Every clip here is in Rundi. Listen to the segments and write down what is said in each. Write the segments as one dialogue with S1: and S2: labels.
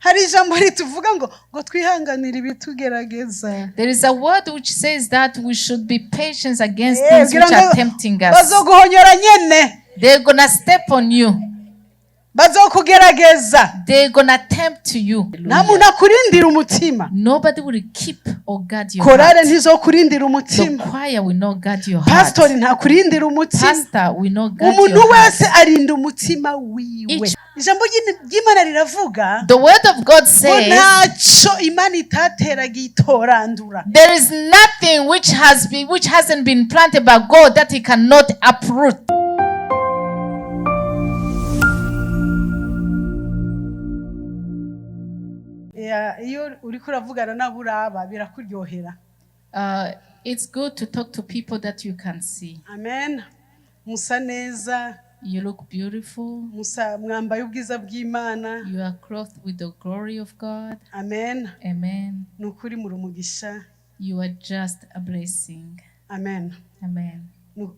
S1: hari ijambo rituvuga ngo twihanganire ibitugerageza.
S2: There is a word which says that we should be patient against things which are tempting us.
S1: Bazoguhonyora nyene.
S2: They're gonna step on you.
S1: Bazokugerageza.
S2: They're gonna tempt you.
S1: Namuna kurindira umutima.
S2: Nobody will keep or guard your
S1: heart.
S2: Korale
S1: ntizokurindira umutima.
S2: The choir will not guard your heart.
S1: Pastor ntakurindira umutima.
S2: Pastor will not guard your heart.
S1: Umuntu wese arinda umutima wiwe. Ijambo ry'Imana riravuga.
S2: The word of God says.
S1: Ntaco Imana itateraga itorandura.
S2: There is nothing which hasn't been planted by God that He cannot uproot.
S1: Iyo uriko uravugana n'aburaba birakuryohera.
S2: It's good to talk to people that you can see.
S1: Amen. Musa neza.
S2: You look beautiful.
S1: Musa mwambaye ubwiza bw'Imana.
S2: You are clothed with the glory of God.
S1: Amen.
S2: Amen.
S1: Nukuri muri umugisha.
S2: You are just a blessing.
S1: Amen.
S2: Amen.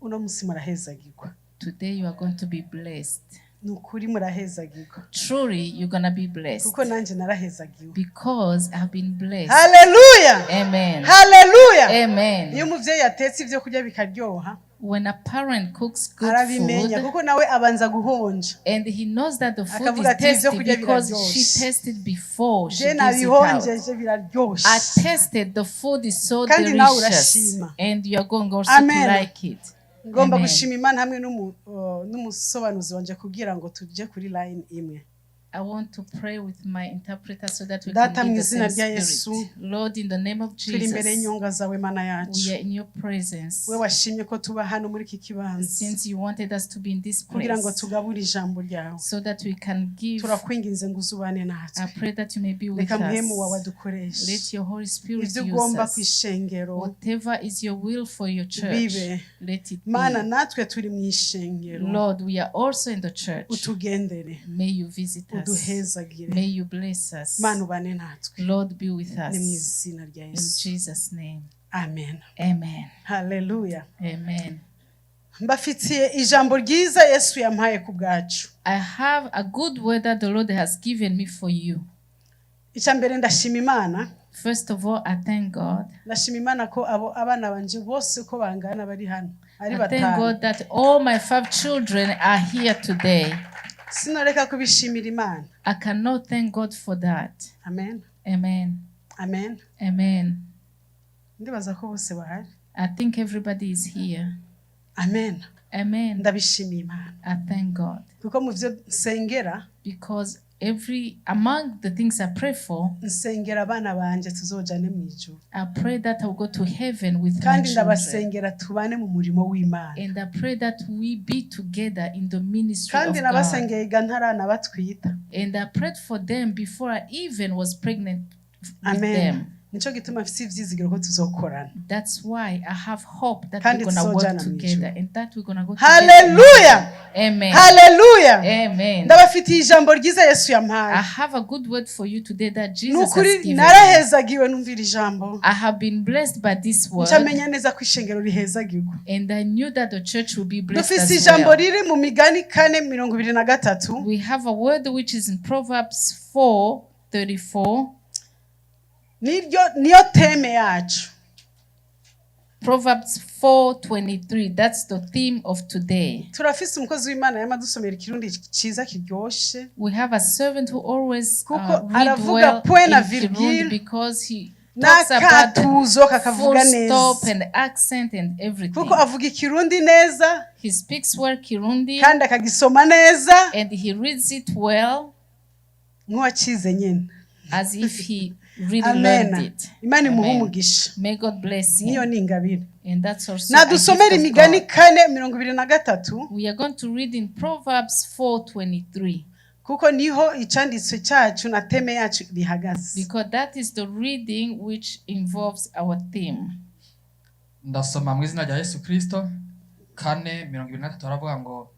S1: Uno musi murahezagirwa.
S2: Today you are going to be blessed.
S1: Nukuri murahezagirwa.
S2: Truly you're going to be blessed.
S1: Kuko nanje narahezagiwe.
S2: Because I've been blessed.
S1: Hallelujah.
S2: Amen.
S1: Hallelujah.
S2: Amen.
S1: Iyo umuvyeyi atetse ivyo kurya bikaryoha.
S2: When a parent cooks good
S1: food, kuko nawe abanza guhonja.
S2: And he knows that the food is tasty because she tasted before she gives it out. I tasted the food is so delicious. And you are going also to like it.
S1: Ngomba gushima Imana hamwe n'umusobanuzi wanje kugira ngo tuje kuri line imwe.
S2: I want to pray with my interpreter so that we can get the same spirit. Lord, in the name of Jesus, we are in your presence. Since you wanted us to be in this place, so that we can give, I pray that you may be with us. Let your Holy Spirit use us. Whatever is your will for your church, let it be. Lord, we are also in the church. May you visit us. May you bless us. Lord, be with us. In Jesus' name.
S1: Amen.
S2: Amen.
S1: Hallelujah.
S2: Amen.
S1: Mbafitiye ijambo ryiza Yesu yampaye ku bwacu.
S2: I have a good word that the Lord has given me for you.
S1: Icyambere ndashima Imana.
S2: First of all, I thank God.
S1: Ndashima Imana ko abana banje bose ko bangana bari hano.
S2: I thank God that all my 5 children are here today.
S1: Sinoreka kubishimira Imana.
S2: I cannot thank God for that.
S1: Amen.
S2: Amen.
S1: Amen.
S2: Amen.
S1: Ndibaza ko bose bahari.
S2: I think everybody is here.
S1: Amen.
S2: Amen.
S1: Ndabishimiye Imana.
S2: I thank God.
S1: Kuko muvyo nsengera,
S2: because among the things I pray for,
S1: nsengera abana banje tuzojane mu ijuru.
S2: I pray that I will go to heaven with my
S1: kandi
S2: children.
S1: ndabasengera tubane mu murimo w'Imana.
S2: And I pray that we be together in the ministry
S1: kandi
S2: of God.
S1: nabasengeye ntarana batwita.
S2: And I prayed for them before I even was pregnant with
S1: Amen.
S2: them.
S1: Nico gituma mfite ivyizigiro ko tuzokorana.
S2: That's why I have hope that
S1: kandi
S2: we're going to work together and that we're going to go
S1: Hallelujah.
S2: together. Amen.
S1: Hallelujah.
S2: Amen.
S1: Ndabafitiye ijambo ryiza Yesu yampaye.
S2: I have a good word for you today that Jesus has
S1: Nukuri
S2: given.
S1: narahezagiwe numvira ijambo.
S2: I have been blessed by this word.
S1: Ncamenya neza ko ishengero rihezagirwa.
S2: And I knew that the church will be blessed
S1: Dufise
S2: as
S1: ijambo
S2: well.
S1: riri mu Migani 4:23.
S2: We have a word which is in Proverbs 4:34.
S1: Niyo teme yacu.
S2: Proverbs 4:23. That's the theme of today.
S1: Turafise umukozi w'Imana yamadusomera ikirundi ciza kiryoshe.
S2: We have a servant who always
S1: read
S2: well in Kirundi because he talks about the full stop and accent and everything.
S1: Kuko avuga ikirundi neza.
S2: He speaks well Kirundi.
S1: kandi akagisoma neza.
S2: And he reads it well.
S1: Nk'uwacize nyene.
S2: As if he really learned it.
S1: Imana imuhe umugisha.
S2: May God bless him.
S1: Niyo ni ingabire.
S2: And that's also
S1: Nadusomera Imigani 4:23.
S2: We are going to read in Proverbs 4:23.
S1: Kuko niho icanditswe cyacu na teme yacu bihagaze.
S2: Because that is the reading which involves our theme.
S3: Ndasoma mu izina rya Yesu Kristo 4:23 aravuga ngo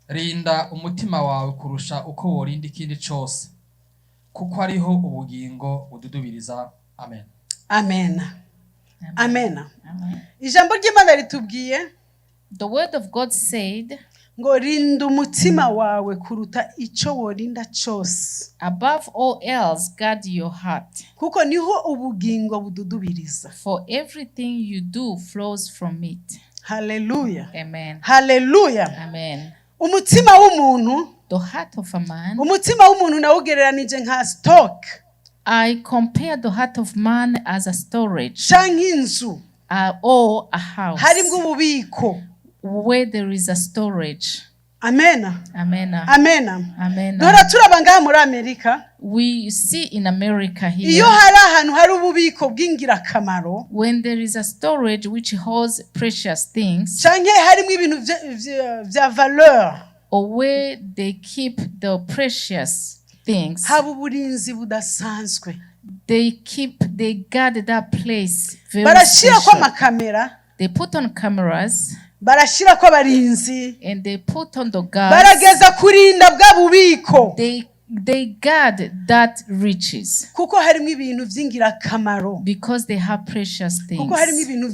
S3: rinda umutima wawe kurusha uko worinda ikindi cyose kuko ariho ubugingo bududubiriza. Amen.
S1: Amen. Amen. Ijambo ry'Imana ritubwiye,
S2: the word of God said,
S1: ngo rinda umutima wawe kuruta ico worinda cyose.
S2: Above all else, guard your heart.
S1: Kuko niho ubugingo bududubiriza.
S2: For everything you do flows from it.
S1: Hallelujah.
S2: Amen.
S1: Hallelujah.
S2: Amen.
S1: Umutima w'umuntu,
S2: the heart of a man,
S1: umutima w'umuntu nawugereranije nka stock.
S2: I compare the heart of man as a storage.
S1: Canke inzu.
S2: Or a house.
S1: Harimwo ububiko.
S2: Where there is a storage.
S1: Amen.
S2: Amen.
S1: Amen.
S2: Amen.
S1: Dora turaba ngaha muri Amerika.
S2: We see in America here.
S1: Iyo hari ahantu hari ububiko bw'ingirakamaro.
S2: When there is a storage which holds precious things.
S1: Canke harimwo ibintu vya valeur.
S2: Or where they keep the precious things.
S1: Haba uburinzi budasanzwe.
S2: They guard that place very
S1: barashira
S2: special.
S1: Kwa makamera.
S2: They put on cameras.
S1: Barashira kwa barinzi.
S2: And they put on the guards.
S1: Barageza kurinda bwa bubiko.
S2: They guard that riches.
S1: Kuko harimo ibintu vy'ingirakamaro.
S2: Because they have precious things.
S1: Kuko harimo ibintu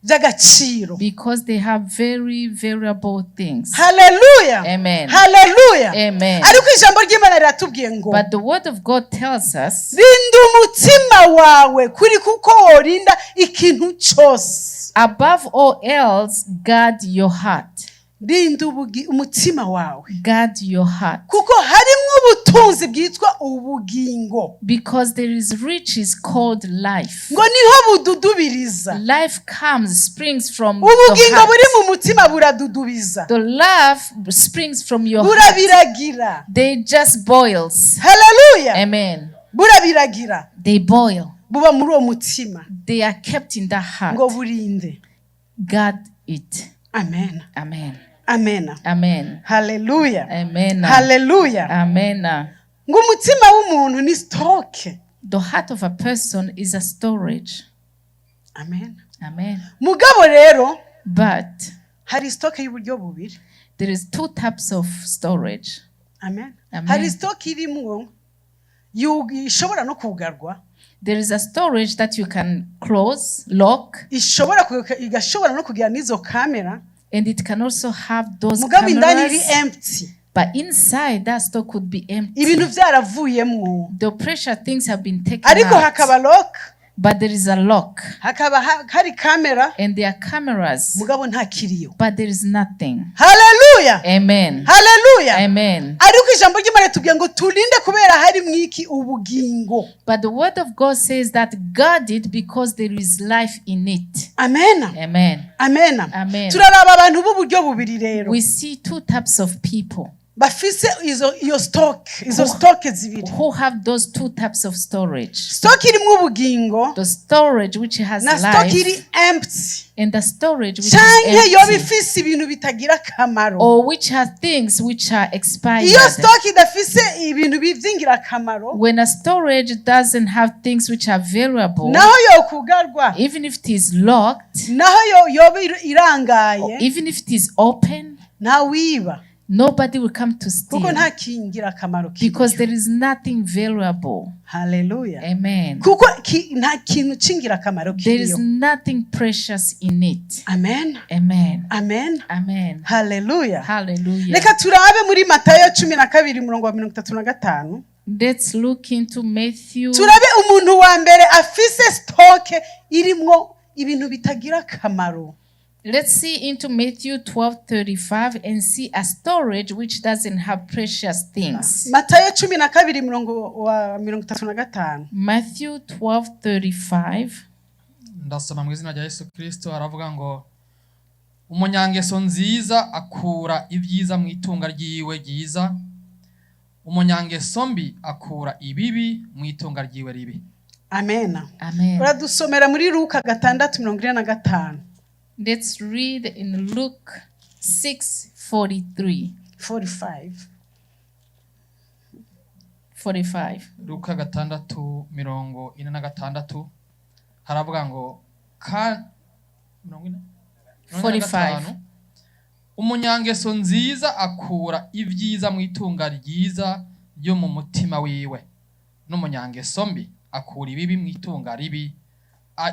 S1: vy'agaciro.
S2: Because they have very valuable things.
S1: Hallelujah.
S2: Amen.
S1: Hallelujah.
S2: Amen.
S1: Ariko ijambo ry'Imana riratubwiye ngo.
S2: But the word of God tells us.
S1: Rinda umutima wawe kuri kuko worinda ikintu cyose.
S2: Above all else, guard your heart.
S1: Rinda umutima wawe.
S2: Guard your heart.
S1: Kuko harimo ubutunzi bwitwa ubugingo.
S2: Because there is riches called life.
S1: Ngo niho bududubiriza.
S2: Life springs from
S1: ubugingo
S2: the heart.
S1: buri mu mutima buradudubiza.
S2: The life springs from your
S1: burabiragira.
S2: heart. They just boils.
S1: Hallelujah.
S2: Amen.
S1: Burabiragira.
S2: They boil.
S1: Buba muri uwo mutima.
S2: They are kept in the heart.
S1: Ngo burinde.
S2: Guard it.
S1: Amen.
S2: Amen.
S1: Amen.
S2: Amen.
S1: Hallelujah.
S2: Amen.
S1: Hallelujah.
S2: Amen.
S1: Ngo umutima w'umuntu ni stock.
S2: The heart of a person is a storage.
S1: Amen.
S2: Amen.
S1: Mugabo rero,
S2: but
S1: hari stock y'uburyo bubiri.
S2: There is two types of storage.
S1: Amen.
S2: Amen.
S1: Hari stock irimwo ishobora no kugarwa.
S2: There is a storage that you can close, lock.
S1: Igashobora no kugira n'izo camera.
S2: And it can also have those
S1: Mugabe indani
S2: cameras.
S1: iri empty.
S2: But inside that store could be empty.
S1: Ibintu vyaravuyemwo.
S2: The precious things have been taken
S1: Ariko
S2: out.
S1: hakaba lock.
S2: But there is a lock.
S1: Hakaba hari camera.
S2: And there are cameras.
S1: Mugabo nta kiriyo.
S2: But there is nothing.
S1: Hallelujah.
S2: Amen.
S1: Hallelujah.
S2: Amen.
S1: Ariko ijambo ry'Imana tubwiye ngo turinde kubera hari mwiki ubugingo.
S2: But the word of God says that guard it because there is life in it.
S1: Amen.
S2: Amen.
S1: Amen.
S2: Amen.
S1: Turaraba abantu b'uburyo bubiri rero.
S2: We see two types of people.
S1: Bafise izo stock zibiri.
S2: Who have those two types of storage.
S1: Stock irimwo ubugingo.
S2: The storage which has
S1: na
S2: life.
S1: Stock iri empty.
S2: And the storage which
S1: Change
S2: is
S1: yo
S2: empty.
S1: bifise ibintu bitagira kamaro.
S2: Or which has things which are expired.
S1: Iyo stock idafise ibintu bivyingira kamaro.
S2: When a storage doesn't have things which are valuable.
S1: Naho yo kugarwa.
S2: Even if it is locked.
S1: Naho yo irangaye.
S2: Even if it is open.
S1: Na wiba.
S2: Nobody will come to steal.
S1: Kuko nta kingira kamaro kiyo.
S2: Because there is nothing valuable.
S1: Hallelujah.
S2: Amen.
S1: Kuko nta kintu cingira kamaro kiyo.
S2: There is nothing precious in it.
S1: Amen.
S2: Amen.
S1: Amen.
S2: Amen.
S1: Hallelujah.
S2: Hallelujah.
S1: Reka turabe muri Matayo 12:35.
S2: Let's look into Matthew.
S1: Turabe umuntu wa mbere afise stock irimwo ibintu bitagira kamaro.
S2: Let's see into Matthew 12:35 and see a storage which doesn't have precious things.
S1: Matayo 12:35.
S2: Matthew 12:35.
S3: Ndasoma mu izina rya Yesu Kristo aravuga ngo umunyangeso nziza akura ibyiza mu itunga ryiwe ryiza, umunyangeso mbi akura ibibi mu itunga ryiwe ribi.
S1: Amen.
S2: Amen.
S1: Baradusomera muri Luka 6:45.
S2: Let's read in Luke 6:45. 45.
S3: Luka 6:46 haravuga ngo
S2: 45.
S3: Umunyangeso nziza akura ibyiza mu itunga ryiza ryo mu mutima wiwe, n'umunyangeso mbi akura ibibi mu itunga ribi.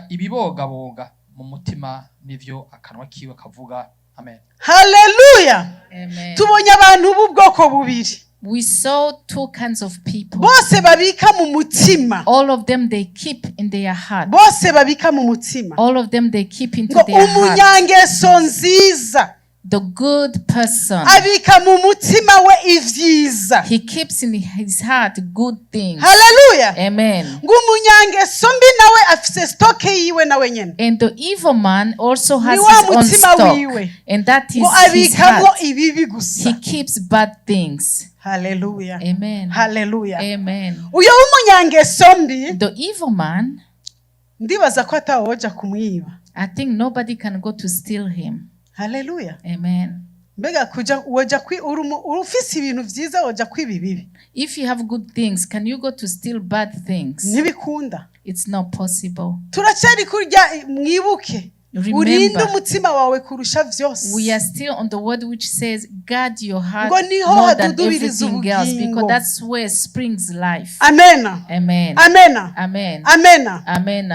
S3: Ibibogaboga mu mutima nivyo akanwa kiwe kavuga. Amen.
S1: Hallelujah.
S2: Amen.
S1: Tubonye abantu b'ubwoko bubiri.
S2: We saw two kinds of people.
S1: Bose babika mu mutima.
S2: All of them they keep in their heart.
S1: Bose babika mu mutima.
S2: All of them they keep into their heart.
S1: Umunyangeso nziza.
S2: The good person.
S1: Abika mu mutima we ivyiza.
S2: He keeps in his heart good things.
S1: Hallelujah.
S2: Amen.
S1: Ngumunyangeso mbi nawe afise stock yiwe nawe nyene.
S2: And the evil man also has his own stock. And that is his heart. He keeps bad things.
S1: Hallelujah.
S2: Amen.
S1: Hallelujah.
S2: Amen.
S1: Uyo umunyangeso mbi.
S2: The evil man.
S1: Ndibaza ko atawoja kumwiba.
S2: I think nobody can go to steal him.
S1: Hallelujah.
S2: Amen.
S1: Mbega kuja woja urufise ibintu vyiza woja kwibibibi.
S2: If you have good things, can you go to steal bad things?
S1: Ntibikunda.
S2: It's not possible.
S1: Turacari kurya mwibuke. Urinde umutima wawe kurusha vyose.
S2: We are still on the word which says guard your heart more than everything else, because that's where springs life.
S1: Amen.
S2: Amen.
S1: Amen.
S2: Amen.
S1: Amen.
S2: Amen.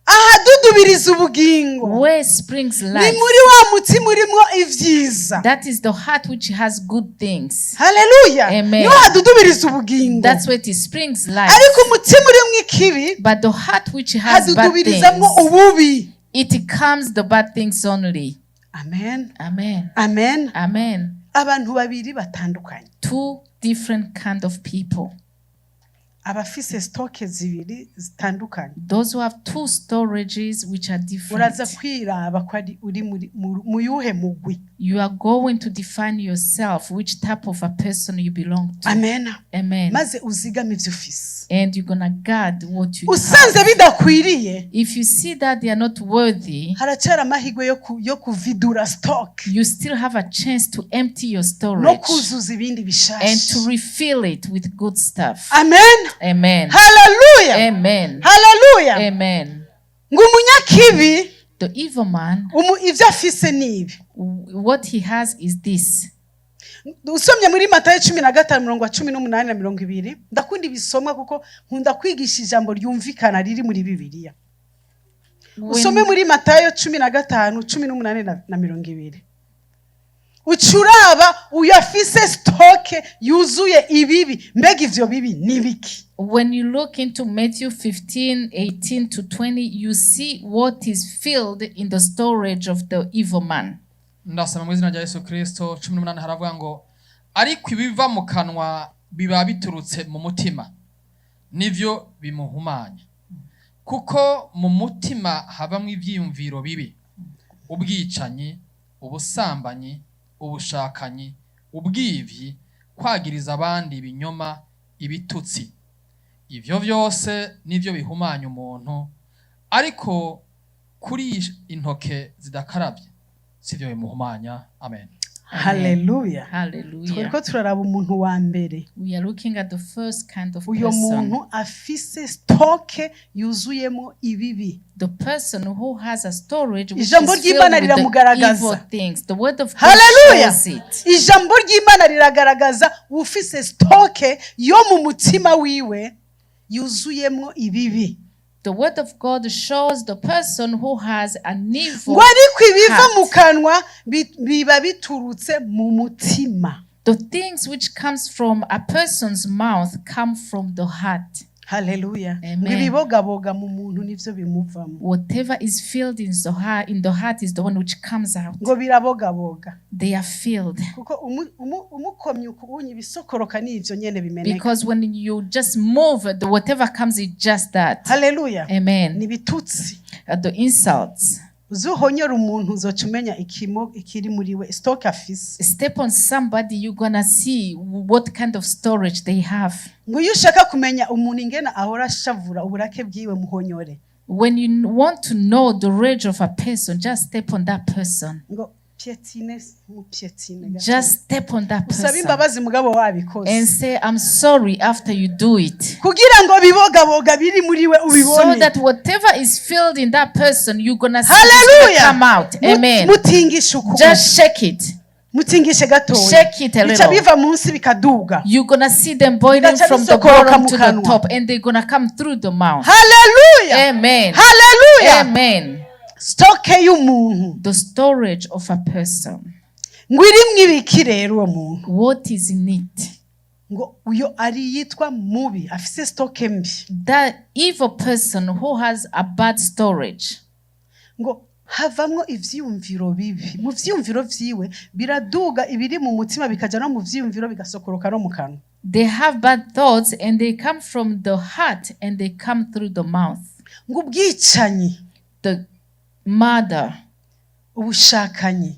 S1: Ahadudubiriza ubugingo.
S2: Where springs life.
S1: Ni muri wa mutima urimo ivyiza.
S2: That is the heart which has good things.
S1: Hallelujah.
S2: Amen.
S1: Niho hadudubiriza ubugingo.
S2: That's where it springs life.
S1: Ariko umutima urimo ikibi.
S2: But the heart which has bad things.
S1: Ububi.
S2: It comes the bad things only.
S1: Amen.
S2: Amen.
S1: Amen.
S2: Amen.
S1: Abantu babiri batandukanye.
S2: Two different kind of people.
S1: Abafise stock zibiri zitandukanye.
S2: Those who have two storages which are different.
S1: Uraza kwiraba ko uri mu yuhe mugwi.
S2: You are going to define yourself which type of a person you belong to.
S1: Amen.
S2: Amen.
S1: Maze uzigame ivyo ufise.
S2: And you're gonna guard what you
S1: usanze bidakwiriye.
S2: If you see that they are not worthy,
S1: haracara amahirwe yo kuvidura stock.
S2: You still have a chance to empty your storage.
S1: No kuzuza ibindi bishasha.
S2: And to refill it with good stuff.
S1: Amen.
S2: Amen.
S1: Hallelujah.
S2: Amen.
S1: Hallelujah.
S2: Amen.
S1: Ngumunyakibi.
S2: The evil man.
S1: Ivyo afise nibi.
S2: What he has is this.
S1: Usomye muri Matayo 15:18-20 ndakunda ibisomwa kuko nkunda kwigisha ijambo ryumvikana riri muri Bibiliya. Usome muri Matayo 15:18-20. Ucuraba uyafise stock yuzuye ibibi, mbega ivyo bibi nibiki?
S2: When you look into Matthew 15:18-20, you see what is filled in the storage of the evil man.
S3: Ndasoma mu izina rya Yesu Kristo 18 haravuga ngo ariko ibiva mu kanwa biba biturutse mu mutima nivyo bimuhumanya kuko mu mutima habamwe ivyiyumviro bibi ubwicanyi ubusambanyi ubushakanyi ubwivyi kwagiriza abandi ibinyoma ibitutsi ivyo vyose nivyo bihumanya umuntu ariko kuri intoke zidakarabye sivyo bimuhumanya. Amen.
S1: Hallelujah.
S2: Hallelujah.
S1: Turiko turaraba umuntu wa mbere.
S2: We are looking at the first kind of
S1: uyo
S2: person.
S1: Muntu afise stock yuzuyemo ibibi.
S2: The person who has a storage which
S1: Ijambo
S2: is filled with the evil things. The word of God shows it.
S1: Ijambo ry'Imana riragaragaza ufise stock yo mu mutima wiwe yuzuyemo ibibi.
S2: The word of God shows the person who has an evil
S1: heart. Ibiva mu kanwa biba biturutse mu mutima.
S2: The things which comes from a person's mouth come from the heart.
S1: Hallelujah.
S2: Amen.
S1: Mu muntu nivyo bimuvamo.
S2: Whatever is filled in the heart is the one which comes out.
S1: Ngo birabogaboga.
S2: They are filled.
S1: Kuko umukomyi ukubunye bisokoroka nivyo nyene bimeneka.
S2: Because when you just move, whatever comes is just that.
S1: Hallelujah.
S2: Amen.
S1: Nibitutsi.
S2: The insults.
S1: Uzuhonyora umuntu uzocumenya ikiri muri we stock afise.
S2: Step on somebody, you're gonna see what kind of storage they have.
S1: Ngo yushaka kumenya umuntu ingena ahora shavura uburake bwiwe muhonyore.
S2: When you want to know the rage of a person, just step on that person.
S1: Ngo pietine.
S2: Just step on that person.
S1: Usabe imbabazi mugabo wabikoze.
S2: And say I'm sorry after you do it.
S1: Kugira ngo bibogaboga biri muri we ubibone.
S2: So that whatever is filled in that person, you're gonna see it come out. Amen.
S1: Mutingisha ukuboko.
S2: Just shake it.
S1: Mutingishe gatoya.
S2: Shake it a little.
S1: Bica biva munsi bikaduga.
S2: You're gonna see them boiling from the bottom to the top, and they're gonna come through the mouth.
S1: Hallelujah.
S2: Amen.
S1: Hallelujah.
S2: Amen.
S1: stoke y'umuntu,
S2: the storage of a person.
S1: ngo irimwe ibiki rero uwo muntu?
S2: What is in it?
S1: Ngo uyo ari yitwa mubi, afise stoke mbi.
S2: That evil person who has a bad storage.
S1: Ngo havamwo ivyiyumviro bibi, mu vyiyumviro vyiwe biraduga ibiri mu mutima bikaja no mu vyiyumviro bigasokoroka no mu kanwa.
S2: They have bad thoughts and they come from the heart and they come through the mouth.
S1: Ngo ubwicanyi,
S2: The murder,
S1: ubushakanyi,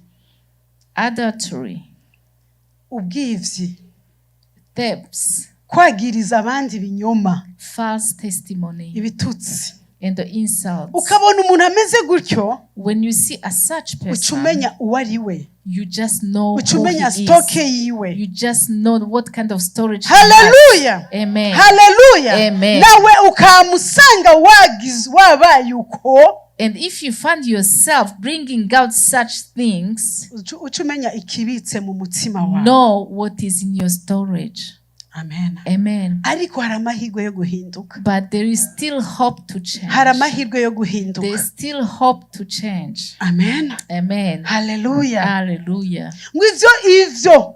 S2: adultery,
S1: ubwivyi,
S2: thefts,
S1: kwagiriza abandi ibinyoma,
S2: false testimony,
S1: ibitutsi.
S2: and the insults.
S1: Ukabona umuntu ameze gutyo,
S2: When you see a such person,
S1: ucumenya uwari we,
S2: you just know who
S1: ucumenya
S2: he
S1: stoke
S2: is.
S1: yiwe.
S2: You just know what kind of storage he
S1: Hallelujah.
S2: has. Amen.
S1: Hallelujah.
S2: Amen.
S1: Nawe ukamusanga wabaye uko,
S2: And if you find yourself bringing out such things,
S1: ucumenya ikibitse mu mutima wawe.
S2: know what is in your storage.
S1: Amen.
S2: Amen.
S1: Ariko hari amahirwe yo guhinduka.
S2: But there is still hope to change.
S1: Hari amahirwe yo
S2: There
S1: guhinduka.
S2: is still hope to change.
S1: Amen.
S2: Amen.
S1: Hallelujah.
S2: Hallelujah.
S1: Ngo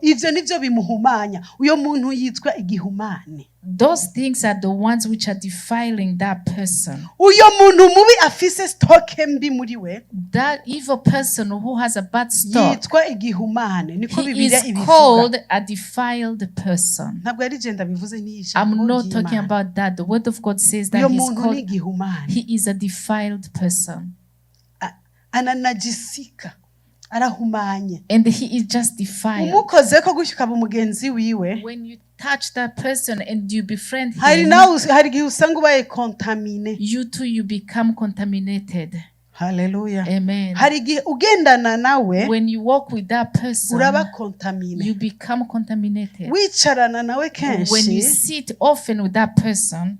S1: ivyo nivyo bimuhumanya. Uyo muntu yitwa igihumane.
S2: Those things are the ones which are defiling that person.
S1: Uyo muntu mubi afise stoke mbi muri we.
S2: That evil person who has a bad stock,
S1: Yitwa igihumane. Niko
S2: he
S1: Bibiliya
S2: is
S1: ibivuga.
S2: called a defiled person.
S1: Ntabwo ari je ndabivuze n'ijambo.
S2: I'm not talking about that. The word of God says that
S1: Uyo
S2: he's
S1: muntu ni
S2: called,
S1: igihumane.
S2: he is a defiled person.
S1: Ananajisika. Arahumanye.
S2: And he is just defiled.
S1: Umukozeko gutyo ukaba umugenzi wiwe.
S2: When you touch that person and you befriend
S1: Hari
S2: him,
S1: igihe usanga ubaye contamine.
S2: you too, you become contaminated.
S1: Hallelujah.
S2: Amen.
S1: Hari igihe ugendana nawe
S2: When you walk with that person,
S1: uraba contamine.
S2: you become contaminated.
S1: Wicarana nawe
S2: When you
S1: kenshi
S2: sit often with that person,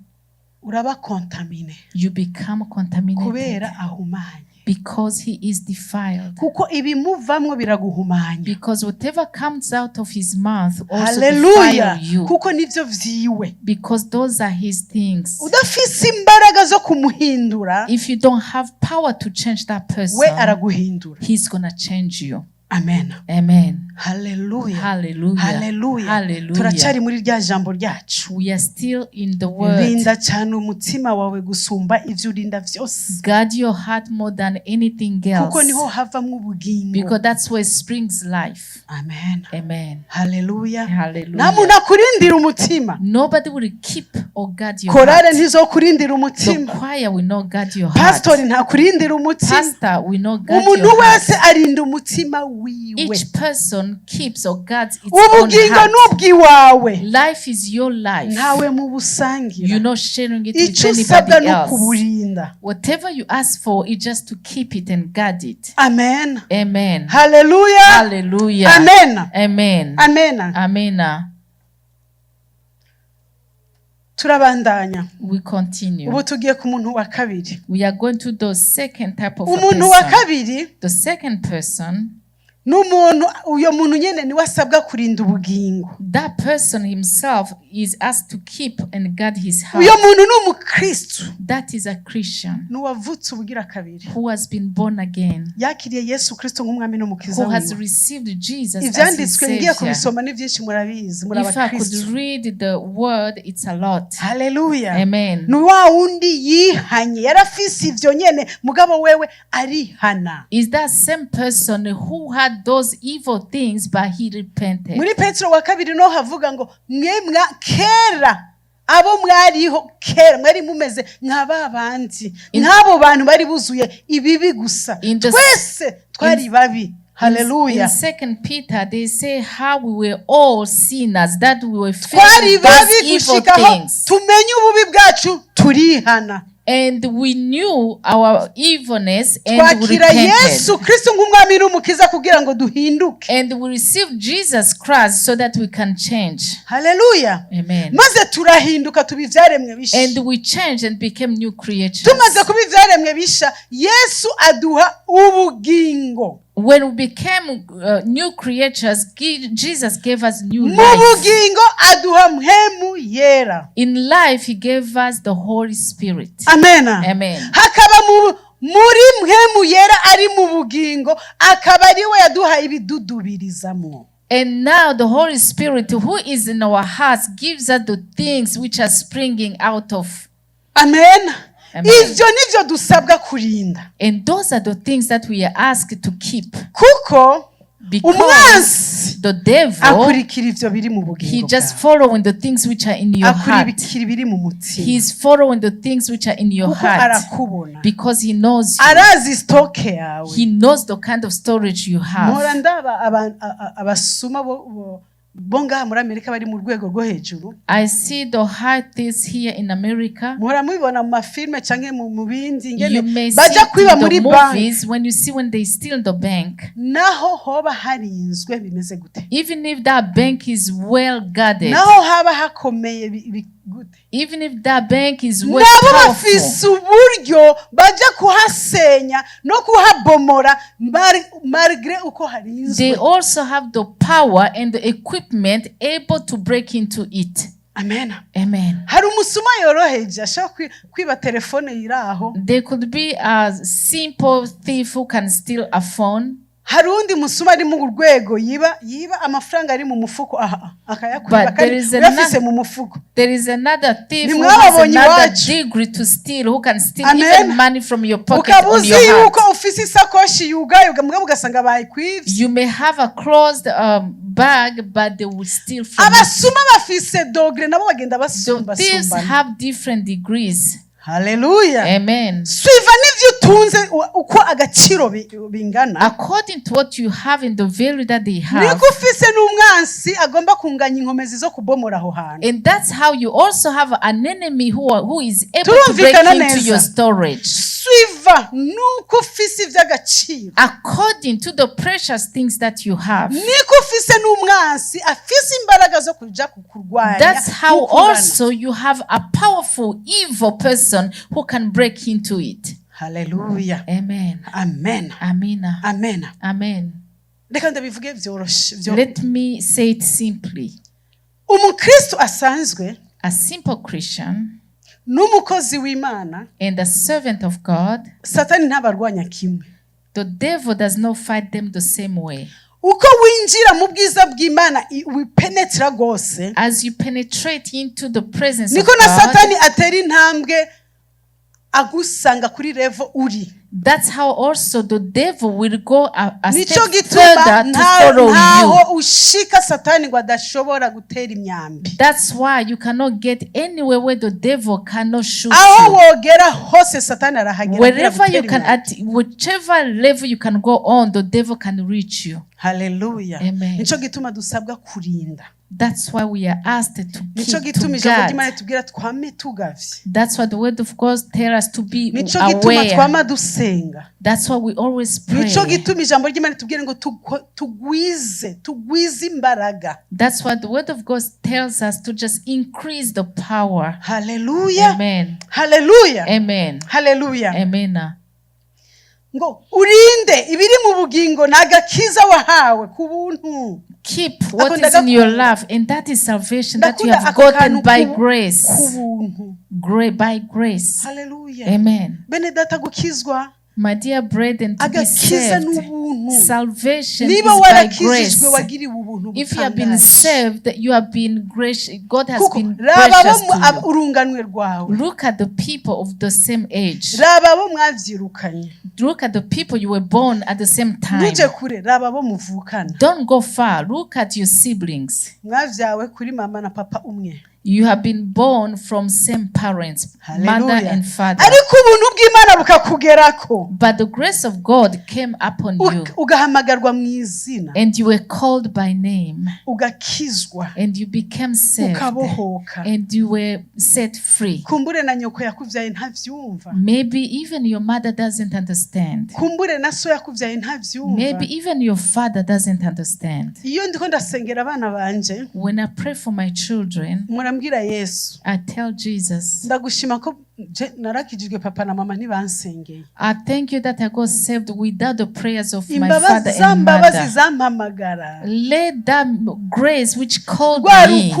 S1: uraba contamine
S2: you become contaminated
S1: kubera ahumanye.
S2: because he is defiled.
S1: Kuko ibimuvamwo biraguhumanya.
S2: Because whatever comes out of his mouth also
S1: Hallelujah.
S2: defile you.
S1: Kuko nivyo vyiwe.
S2: Because those are his things.
S1: Udafise imbaraga zo kumuhindura,
S2: If you don't have power to change that
S1: we
S2: person,
S1: araguhindura.
S2: he's gonna change you.
S1: Amen.
S2: Amen.
S1: Hallelujah.
S2: Hallelujah.
S1: Hallelujah.
S2: Hallelujah.
S1: Turacari muri rya jambo ryacu.
S2: We are still in the word.
S1: Rinda cyane umutima wawe gusumba ivyo urinda vyose.
S2: Guard your heart more than anything
S1: Kuko
S2: else.
S1: niho havamwo ubugingo.
S2: Because that's where springs life.
S1: Amen.
S2: Amen.
S1: Hallelujah.
S2: Hallelujah.
S1: Namuntu akurindira umutima.
S2: Nobody will keep or guard your
S1: Korale
S2: heart.
S1: ntizokurindira
S2: The
S1: umutima.
S2: choir will not guard your heart.
S1: Pastor ntakurindira umutima.
S2: Pastor will not guard
S1: Umuntu
S2: your
S1: wese
S2: heart.
S1: arinda umutima wiwe.
S2: Each person keeps or guards its own
S1: Ubugingo
S2: heart.
S1: n'ubwiwawe.
S2: Life is your life.
S1: Ntawe mu busangira.
S2: You're not sharing it with
S1: Icyo usabwa
S2: anybody
S1: no
S2: else.
S1: kuburinda.
S2: Whatever you ask for is just to keep it and guard it.
S1: Amen.
S2: Amen.
S1: Hallelujah.
S2: Hallelujah.
S1: Amen.
S2: Amen.
S1: Amen.
S2: Amen.
S1: Turabandanya.
S2: We continue.
S1: Ubu tugiye ku muntu wa kabiri.
S2: We are going to the second type of a
S1: Umuntu wa
S2: person.
S1: kabiri
S2: The second person,
S1: n'umuntu, uyo muntu nyene niwe asabwa kurinda ubugingo.
S2: that person himself is asked to keep and guard his heart.
S1: Uyo muntu ni umukristo
S2: That is a Christian
S1: n'uwavutse ubugira kabiri.
S2: who has been born again,
S1: Yakiriye Yesu Kristo nk'umwami n'umukiza
S2: who has
S1: wiwe.
S2: received Jesus as his
S1: Ivyanditswe ngiye
S2: Savior.
S1: kubisoma ni byinshi murabizi muri
S2: If I could
S1: abakristo.
S2: read the word, it's a lot.
S1: Hallelujah.
S2: Amen.
S1: Ni wa wundi yihanye yarafise ivyo nyene mugabo wewe arihana.
S2: Is that same person who had those evil things but he repented.
S1: Muri Petro wa kabiri no havuga ngo mwemwa kera abo mwariho kera mwari mumeze nk'ababandi nk'abo bantu bari buzuye ibibi gusa twese twari babi. Hallelujah.
S2: In 2 Peter they say how we were all sinners, that we were
S1: twari
S2: facing
S1: babi
S2: those evil
S1: gushikaho
S2: things.
S1: tumenye ububi bwacu turihana.
S2: And we knew our evilness and we
S1: twakira Yesu
S2: repented.
S1: Kristo nk'umwami n'umukiza kugira ngo duhinduke.
S2: And we received Jesus Christ so that we can change.
S1: Hallelujah.
S2: Amen.
S1: Maze turahinduka tuba ivyaremwe bisha.
S2: And we changed and became new creatures.
S1: Tumaze kuba ivyaremwe bisha, Yesu aduha ubugingo.
S2: When we became new creatures, Jesus gave us new
S1: Mu
S2: life.
S1: bugingo aduha mpemu yera.
S2: In life, He gave us the Holy Spirit.
S1: Amen.
S2: Amen.
S1: Hakaba muri mpwemu yera ari mu bugingo akaba ari we yaduhaye ibidudubirizamo.
S2: And now the Holy Spirit who is in our hearts gives us the things which are springing out of.
S1: Amen. Ivyo nivyo dusabwa kurinda.
S2: And those are the things that we are asked to keep.
S1: Kuko
S2: because the devil,
S1: akurikira ivyo biri mu bugingo.
S2: He just following the things which are in your heart.
S1: Akurikira biri mu mutima.
S2: He is following the things which are in your heart.
S1: Arakubona.
S2: Because he knows you.
S1: Arazi stock yawe.
S2: He knows the kind of storage you have.
S1: Mora ndaba abasuma bonga muri Amerika bari mu rwego rwo hejuru.
S2: I see the heights here in America.
S1: Mora mubibona mu mafilme canke mu bindi
S2: ngene
S1: baja kwiba muri bank.
S2: When you see when they steal the bank.
S1: Naho hoba harinzwe bimeze gute.
S2: Even if that bank is well guarded.
S1: Naho haba hakomeye gute.
S2: Even if that bank is well
S1: powerful. Nabo bafise uburyo baja kuhasenya no kuhabomora malgré uko harinzwe.
S2: They also have the power and the equipment able to break into it.
S1: Amen.
S2: Amen.
S1: Hari umusuma yoroheje ashaka kwiba telefone yiraho.
S2: There could be a simple thief who can steal a phone.
S1: Hari undi musuma ari mu rwego yiba amafaranga ari mu mufuko akayakwiba kandi yafise mu mufuko.
S2: There is another thief who has another degree to steal, who can steal even money from your pocket on your heart.
S1: Uko ufise isakoshi yugayo mugabo ugasanga bayikwivye.
S2: You may have a closed bag but they will steal from you.
S1: Abasuma bafise dogre nabo bagenda basumba.
S2: Thieves have different degrees.
S1: Hallelujah.
S2: Amen.
S1: Swiva nivyo tunze uko agaciro bingana.
S2: According to what you have in the value that they have.
S1: Niko ufise n'umwansi agomba kunganya inkomezi zo kubomora aho hantu.
S2: And that's how you also have an enemy who is able to break into your storage.
S1: Swiva nuko ufise ivy'agaciro.
S2: According to the precious things that you have.
S1: Niko ufise n'umwansi afise imbaraga zo kuja kukurwanya.
S2: That's how also you have a powerful evil person who can break into it.
S1: Hallelujah.
S2: Amen.
S1: Amen.
S2: Amina.
S1: Amen.
S2: Amen.
S1: Let
S2: Let me say it simply.
S1: Umukristo asanzwe,
S2: a simple Christian,
S1: n'umukozi w'Imana,
S2: and a servant of God,
S1: Satani ntabarwanya kimwe.
S2: The devil does not fight them the same way.
S1: Uko winjira mu bwiza bw'Imana wipenetra gose,
S2: as you penetrate into the presence of
S1: niko na
S2: God,
S1: Satani atera intambwe agusanga kuri level uri.
S2: That's how also the devil will go a step
S1: further
S2: to follow you.
S1: Ushika Satani ngo adashobora gutera imyambi.
S2: That's why you cannot get anywhere where the devil cannot shoot
S1: aho
S2: you.
S1: wogera hose Satani arahagera.
S2: Wherever you can, at whichever level you can go on, the devil can reach you.
S1: Hallelujah.
S2: Amen.
S1: Nico gituma dusabwa kurinda.
S2: That's why we are asked to keep,
S1: to guard.
S2: That's why the word of God tells us to be
S1: aware.
S2: That's why we always pray. That's why the word of God tells us to just increase the power.
S1: Hallelujah.
S2: Amen.
S1: Hallelujah.
S2: Amen.
S1: Hallelujah.
S2: Amen.
S1: Ngo urinde ibiri mu bugingo nagakiza wahawe ku buntu.
S2: Keep what is in your life, and that is salvation that you have gotten by grace. By grace.
S1: Hallelujah.
S2: Amen.
S1: Benedata gukizwa.
S2: My dear brethren, to be saved, salvation is by grace. If you have been saved, you have been gracious. God has been gracious to you. Look at the people of the same age. Look at the people you were born at the same time. Don't go far. Look at your siblings. You have been born from same parents, mother and father. But the grace of God came upon you. And you were called by name. And you became saved. And you were set free. Maybe even your mother doesn't understand. Maybe even your father doesn't understand. When I pray for my children, I tell Jesus, I thank you that I got saved without the prayers of my father and mother. Let that grace which called me,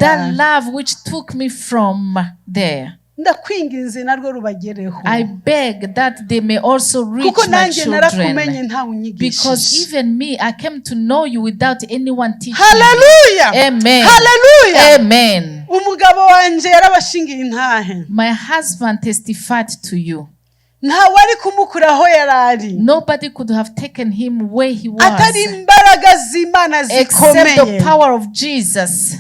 S2: that love which took me from there,
S1: ndakwinginze narwo rubagereho.
S2: I beg that they may also reach
S1: kuko
S2: my
S1: nanjye narakumenye
S2: children.
S1: ntawe unyigishije.
S2: Because even me, I came to know you without anyone teaching
S1: Hallelujah.
S2: me. Amen.
S1: Hallelujah.
S2: Amen.
S1: umugabo wanje yarabashingiye intahe.
S2: My husband testified to you.
S1: ntawe ari kumukura aho yarari.
S2: Nobody could have taken him where he was
S1: atari imbaraga z'Imana zikomeye.
S2: except the power of Jesus.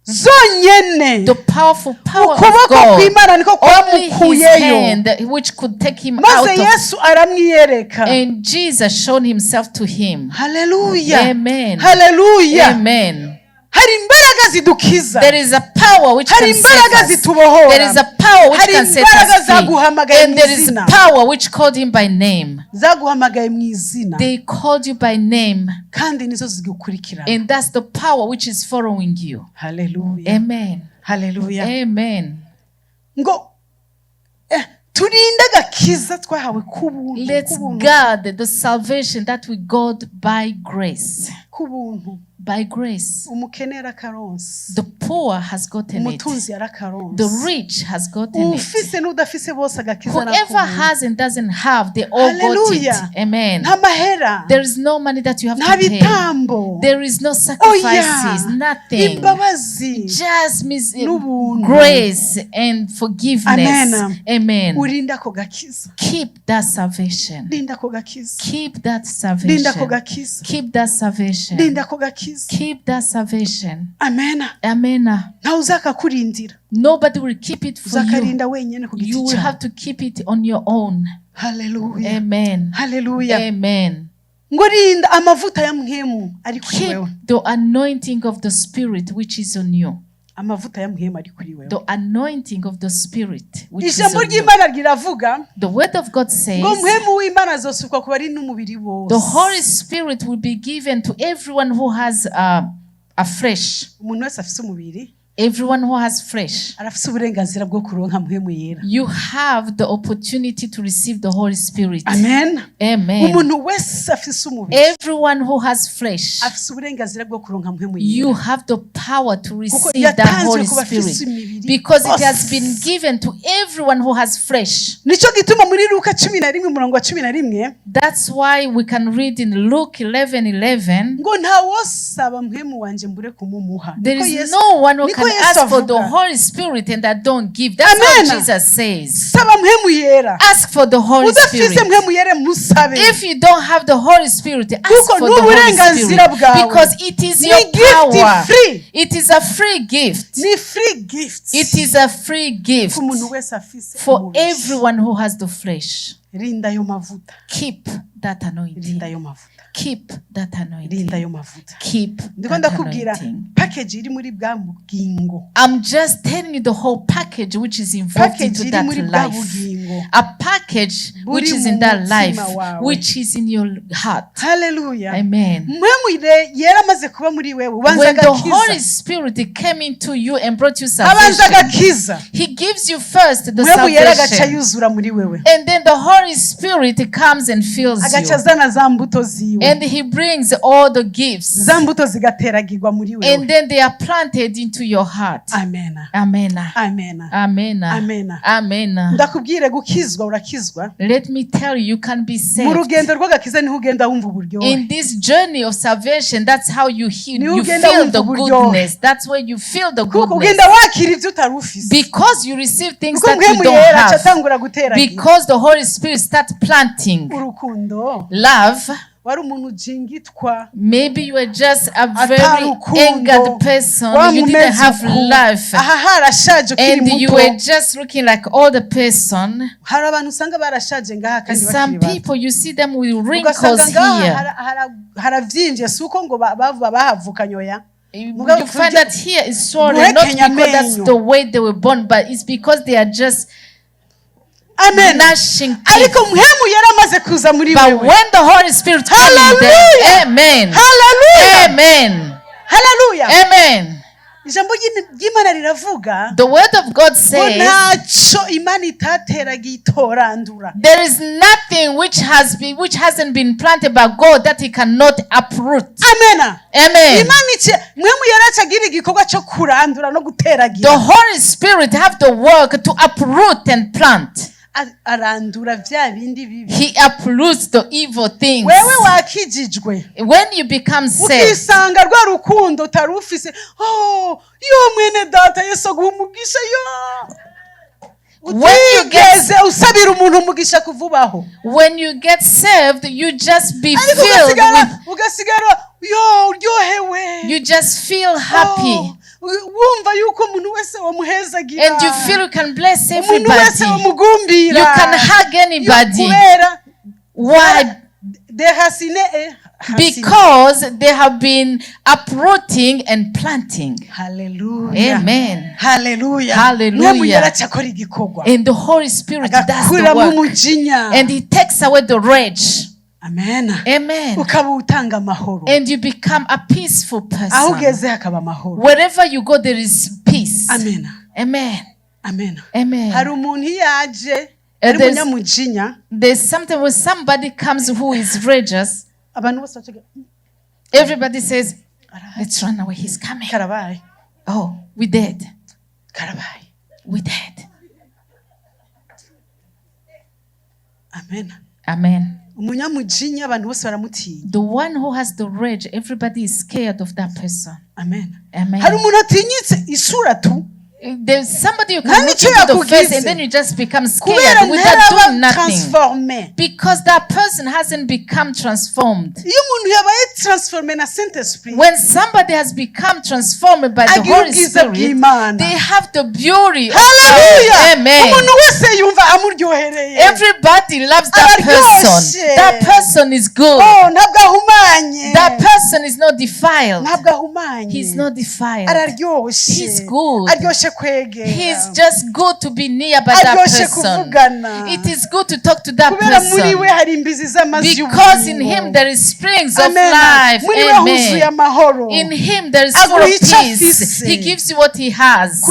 S1: zonyene.
S2: The powerful power of
S1: ukuboko kw'Imana niko
S2: God. Only his
S1: kwamukuyeyo.
S2: hand which could take him out
S1: maze
S2: of.
S1: Yesu aramwiyereka.
S2: And Jesus showed himself to him.
S1: Hallelujah.
S2: Amen.
S1: Hallelujah.
S2: Amen.
S1: hari imbaraga zidukiza.
S2: There is a power which
S1: hari
S2: can save
S1: imbaraga
S2: us.
S1: zitubohora.
S2: There is a power which
S1: hari
S2: can set
S1: imbaraga
S2: us free.
S1: zaguhamagaye
S2: And there is
S1: mw'izina.
S2: a power which called him by name.
S1: zaguhamagaye mw'izina.
S2: They called you by name.
S1: kandi nizo zigukurikirana.
S2: And that's the power which is following you.
S1: Hallelujah.
S2: Amen.
S1: Hallelujah.
S2: Amen.
S1: ngo turinde agakiza twahawe kubuntu.
S2: Let's guard the salvation that we got by grace.
S1: kubuntu.
S2: By grace.
S1: umukene yarakaronse.
S2: The poor has gotten it.
S1: umutunzi yarakaronse.
S2: The rich has gotten it.
S1: ufise n'udafise bose agakiza
S2: Whoever has and doesn't have, they all got it. Amen.
S1: nta mahera.
S2: There is no money that you have
S1: nta
S2: to pay.
S1: bitambo.
S2: There is no sacrifices, nothing.
S1: imbabazi.
S2: Just
S1: n'ubuntu.
S2: grace and forgiveness. Amen.
S1: urinda ko gakiza.
S2: Keep that salvation.
S1: linda ko gakiza.
S2: Keep that
S1: linda ko
S2: salvation.
S1: gakiza.
S2: Keep that salvation.
S1: linda ko gakiza.
S2: Keep that salvation.
S1: Amen.
S2: Amen.
S1: ntawe uzakakurindira.
S2: Nobody will keep it for you.
S1: uzakarinda wenyine ku
S2: You
S1: giti
S2: will
S1: cyawe.
S2: have to keep it on your own.
S1: Hallelujah.
S2: Amen.
S1: Hallelujah.
S2: Amen.
S1: ngo rinda amavuta ya mpwemu ari kuri
S2: Keep
S1: wewe.
S2: the anointing of the Spirit which is on you.
S1: amavuta ya mpwemu ari kuri wewe.
S2: The anointing of the Spirit which is
S1: ijambo
S2: on you.
S1: ry'Imana riravuga
S2: The word of God says
S1: ngo mpwemu w'Imana azosukwa ku bari n'umubiri
S2: the
S1: wose.
S2: Holy Spirit will be given to everyone who has a flesh.
S1: umuntu wese afise umubiri
S2: Everyone who has flesh.
S1: arafise uburenganzira bwo kuronka mpwemu yera.
S2: You have the opportunity to receive the Holy Spirit.
S1: Amen.
S2: Amen.
S1: umuntu wese afise umubiri
S2: Everyone who has flesh,
S1: afise uburenganzira bwo kuronka mpwemu yera.
S2: you have the power to
S1: kuko
S2: receive that
S1: yatanzwe
S2: Holy
S1: ku bafise
S2: Spirit
S1: imibiri
S2: because it has
S1: bose.
S2: been given to everyone who has flesh.
S1: nico gituma muri Luka 11 umurongo wa 11
S2: That's why we can read in Luke 11:11.
S1: ngo nta wosaba mpwemu wanje mbure kumumuha.
S2: There
S1: Niko
S2: is
S1: Yesu-
S2: no one who
S1: niko
S2: can
S1: Yesu
S2: ask for the
S1: avuga.
S2: Holy Spirit and that don't give. That's
S1: Amen.
S2: what Jesus says.
S1: saba mpwemu yera.
S2: Ask for the Holy
S1: udafise
S2: Spirit.
S1: mpwemu yera musabe.
S2: If you don't have the Holy Spirit, ask
S1: Kuko
S2: for the Holy
S1: n'uburenganzira
S2: Spirit
S1: bwawe.
S2: because it is
S1: Ni
S2: your
S1: gift
S2: power.
S1: free.
S2: It is a free gift.
S1: ni free gift.
S2: It is a free gift
S1: ku muntu wese afise
S2: for
S1: umubiri.
S2: everyone who has the flesh.
S1: rinda yo mavuta.
S2: Keep that anointing.
S1: rinda yo mavuta.
S2: Keep that
S1: rinda
S2: anointing.
S1: yo mavuta.
S2: Keep
S1: ndiko
S2: that
S1: ndakubwira
S2: anointing.
S1: package iri muri bwa bugingo.
S2: I'm just telling you the whole package which is involved
S1: Package
S2: into
S1: iri
S2: that
S1: muri bwa
S2: life.
S1: bugingo.
S2: A package which
S1: Buri
S2: is
S1: mu
S2: in that
S1: mutima
S2: life,
S1: wawe.
S2: which is in your heart.
S1: Hallelujah.
S2: Amen.
S1: mpwemu yera amaze kuba muri wewe ubanza
S2: When the Holy
S1: agakiza.
S2: Spirit came into you and brought you
S1: abanza
S2: salvation,
S1: agakiza.
S2: He gives you first the
S1: mpwemu yera agaca
S2: salvation.
S1: yuzura muri wewe.
S2: And then the Holy Spirit comes and fills
S1: agaca
S2: you.
S1: azana za mbuto ziwe.
S2: And He brings all the gifts.
S1: za mbuto zigateragirwa muri
S2: And
S1: wewe.
S2: then they are planted into your heart.
S1: Amen.
S2: Amen.
S1: Amen.
S2: Amen.
S1: Amen.
S2: Amen.
S1: ndakubwire gukizwa urakizwa.
S2: Let me tell you, you can be
S1: mu
S2: saved.
S1: rugendo rw'agakiza niho ugenda wumva uburyohe.
S2: In this journey of salvation, that's how you heal.
S1: Ni
S2: You
S1: ugenda
S2: feel
S1: wumva
S2: the
S1: uburyohe.
S2: goodness. That's where you feel the
S1: kuko
S2: goodness.
S1: ugenda wakira ibyo utari ufise.
S2: Because you receive things
S1: kuko
S2: that you
S1: mpwemu
S2: don't
S1: yera aca
S2: have.
S1: atangura guteragira.
S2: Because the Holy Spirit starts planting
S1: urukundo.
S2: love.
S1: wari umuntu jingitwa.
S2: Maybe you are just a
S1: Atari
S2: very
S1: urukundo.
S2: angered person.
S1: Wa
S2: You didn't
S1: mumeze
S2: have
S1: uku.
S2: life.
S1: aha harashaje ukiri
S2: And you
S1: muto.
S2: were just looking like older person.
S1: hari abantu usanga barashaje ngaha
S2: And
S1: kandi
S2: some
S1: bakiri bato.
S2: people, you see them with
S1: ugasanga
S2: wrinkles
S1: ngaha
S2: here.
S1: haravyimbye si uko ngo bahavukanye oya.
S2: You find that here is swollen, not because that's the way they were born, but it's because they are just
S1: Amen.
S2: gnashing
S1: ariko
S2: teeth.
S1: mpwemu yari amaze kuza muri
S2: But
S1: wewe.
S2: when the Holy Spirit comes in
S1: Hallelujah.
S2: them, amen,
S1: Hallelujah.
S2: amen,
S1: Hallelujah.
S2: amen.
S1: ijambo ry'Imana riravuga
S2: the word of God says
S1: ntaco Imana itateraga itorandura.
S2: There is nothing which hasn't been planted by God that he cannot uproot.
S1: Amen.
S2: Amen.
S1: Mwemu yaracagira igikorwa cyo kurandura no guteragira.
S2: The Holy Spirit have the work to uproot and plant.
S1: Arandura vya bindi bibi.
S2: He uproots the evil things.
S1: Wewe wakijijwe.
S2: When you become saved.
S1: Ukisanga rwa rukundo tarufise. Oh, yo mwene data Yesu agumugisha yo.
S2: When you get saved, you just be filled with, you just feel happy. And you feel you can bless everybody. You can hug anybody. Why? Because they have been uprooting and planting.
S1: Hallelujah.
S2: Amen.
S1: Hallelujah.
S2: Hallelujah. And the Holy Spirit does the work. And he takes away the rage.
S1: Amen.
S2: Amen. And you become a peaceful person. Wherever you go, there is peace.
S1: Amen.
S2: Amen.
S1: Amen.
S2: Amen. There's something when somebody comes who is rageous. Everybody says, let's run away, he's coming. Oh, we dead. We dead.
S1: Amen.
S2: Amen. The one who has the rage, everybody is scared of that person.
S1: Amen.
S2: Amen. There's somebody you can look into the face and then you just become scared without doing nothing. Because that person hasn't become transformed. When somebody has become transformed by the Holy Spirit, they have the beauty of God. Amen. Everybody loves that person. That person is good. That person is not defiled. He's not defiled. He's good. He's just good to be near by that person. It is good to talk to that person. Because in him there is springs of life. Amen. In him there is full of peace. He gives you what he has.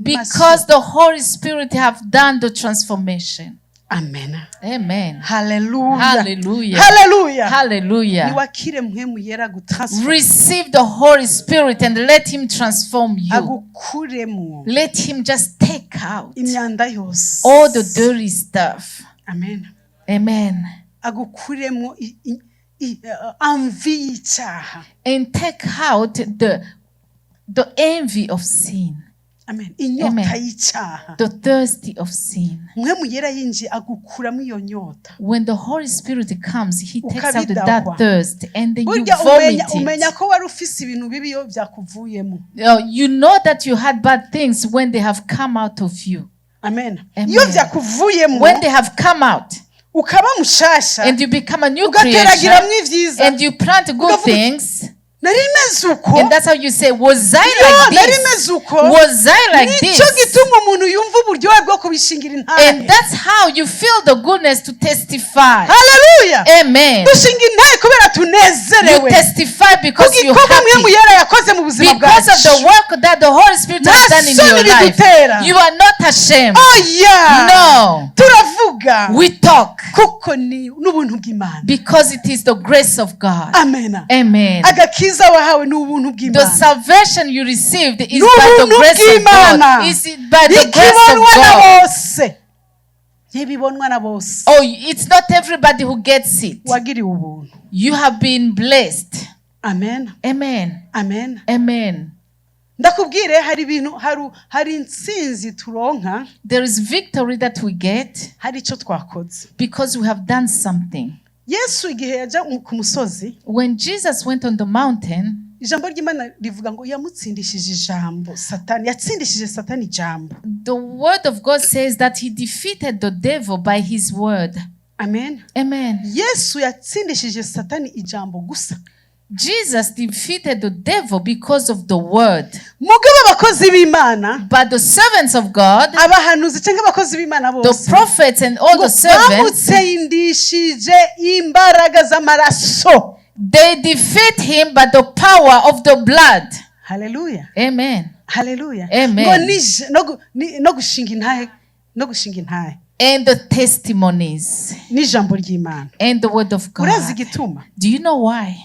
S2: Because the Holy Spirit have done the transformation.
S1: Amen.
S2: Amen.
S1: Hallelujah.
S2: Hallelujah.
S1: Hallelujah.
S2: Hallelujah. Receive the Holy Spirit and let him transform you. Let him just take out all the dirty stuff.
S1: Amen.
S2: Amen. And take out the envy of sin.
S1: Amen.
S2: Amen. The thirsty of sin. When the Holy Spirit comes, he takes out that thirst and then you vomit it. You know that you had bad things when they have come out of you.
S1: Amen.
S2: Amen. When they have come out and you become a new creation and you plant good things. And that's how you say, was I like this? Was I like this? And that's how you feel the goodness to testify.
S1: Hallelujah.
S2: Amen. You testify because you're happy. Because of the work that the Holy Spirit has done in your life. You are not ashamed.
S1: Oh yeah.
S2: No. We talk. Because it is the grace of God.
S1: Amen.
S2: Amen. The salvation you received is by the grace of God. Is it by the grace of God? Oh, it's not everybody who gets it. You have been blessed.
S1: Amen.
S2: Amen.
S1: Amen.
S2: Amen. There is victory that we get because we have done something. When Jesus went on the mountain, the word of God says that he defeated the devil by his word.
S1: Amen.
S2: Amen. Jesus defeated the devil because of the word. But the servants of God, the prophets and all the servants, They defeat him by the power of the blood.
S1: Hallelujah.
S2: Amen.
S1: Hallelujah.
S2: Amen.
S1: No gushinga intahe.
S2: And the testimonies.
S1: N'ijambo ry'Imana.
S2: And the word of God.
S1: Urazi igituma?
S2: Do you know why?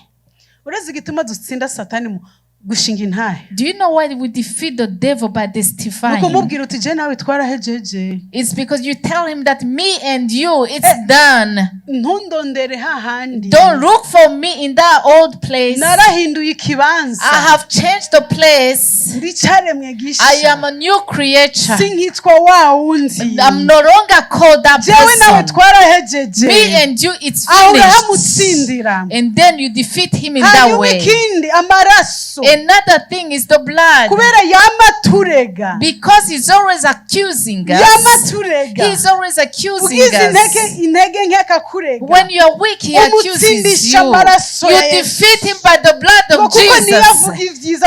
S1: Urazi igituma dutsinda Satani gushinga intahe?
S2: Do you know why we defeat the devil by testifying?
S1: Nukumubwira uti je nawe twarahejeje.
S2: It's because you tell him that me and you, it's done.
S1: Ntundondere hahandi.
S2: Don't look for me in that old place.
S1: Narahinduye ikibanza.
S2: I have changed the place.
S1: Ndicaremwe gisha.
S2: I am a new creature.
S1: Sinkitwa wa wundi.
S2: I'm no longer called that
S1: jewe nawe
S2: person.
S1: twarahejeje.
S2: Me and you, it's
S1: finished.
S2: And then you defeat him in that way.
S1: Amaraso.
S2: Another thing is the blood.
S1: Kubera yamaturega.
S2: Because he's always accusing us.
S1: Yamaturega.
S2: He's always accusing us.
S1: Intege nkeka kurega.
S2: When you're weak, he accuses you. You defeat him by the blood of Jesus.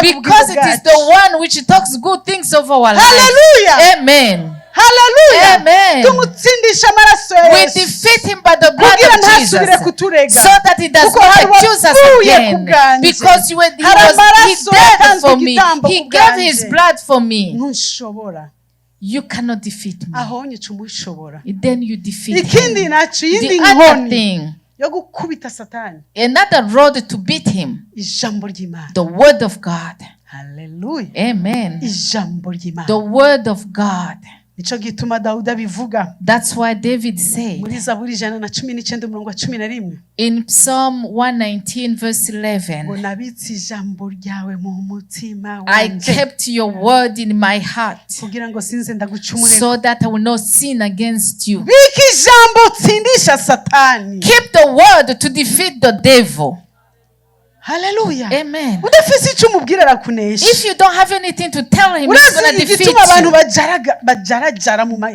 S2: Because it is the one which talks good things over our life.
S1: Hallelujah.
S2: Amen.
S1: Hallelujah.
S2: Amen. We defeat him by the blood of Jesus so that he does not accuse us again. Because he died for me. He gave his blood for me. You cannot defeat me. Then you defeat him. The other thing, another road to beat him, the word of God.
S1: Hallelujah.
S2: Amen. The word of God.
S1: Nico gituma Dawudi abivuga.
S2: That's why David said
S1: muri Zaburi 119:11
S2: in Psalm 119 verse 11,
S1: ngo nabitse ijambo ryawe mu mutima
S2: I
S1: wanje,
S2: kept your word in my heart
S1: kugira ngo sinze ndagucumure,
S2: so that I will not sin against you.
S1: bika ijambo tsindisha Satani.
S2: Keep the word to defeat the devil.
S1: Hallelujah.
S2: Amen.
S1: If
S2: you don't have anything to tell him, he's going to defeat you.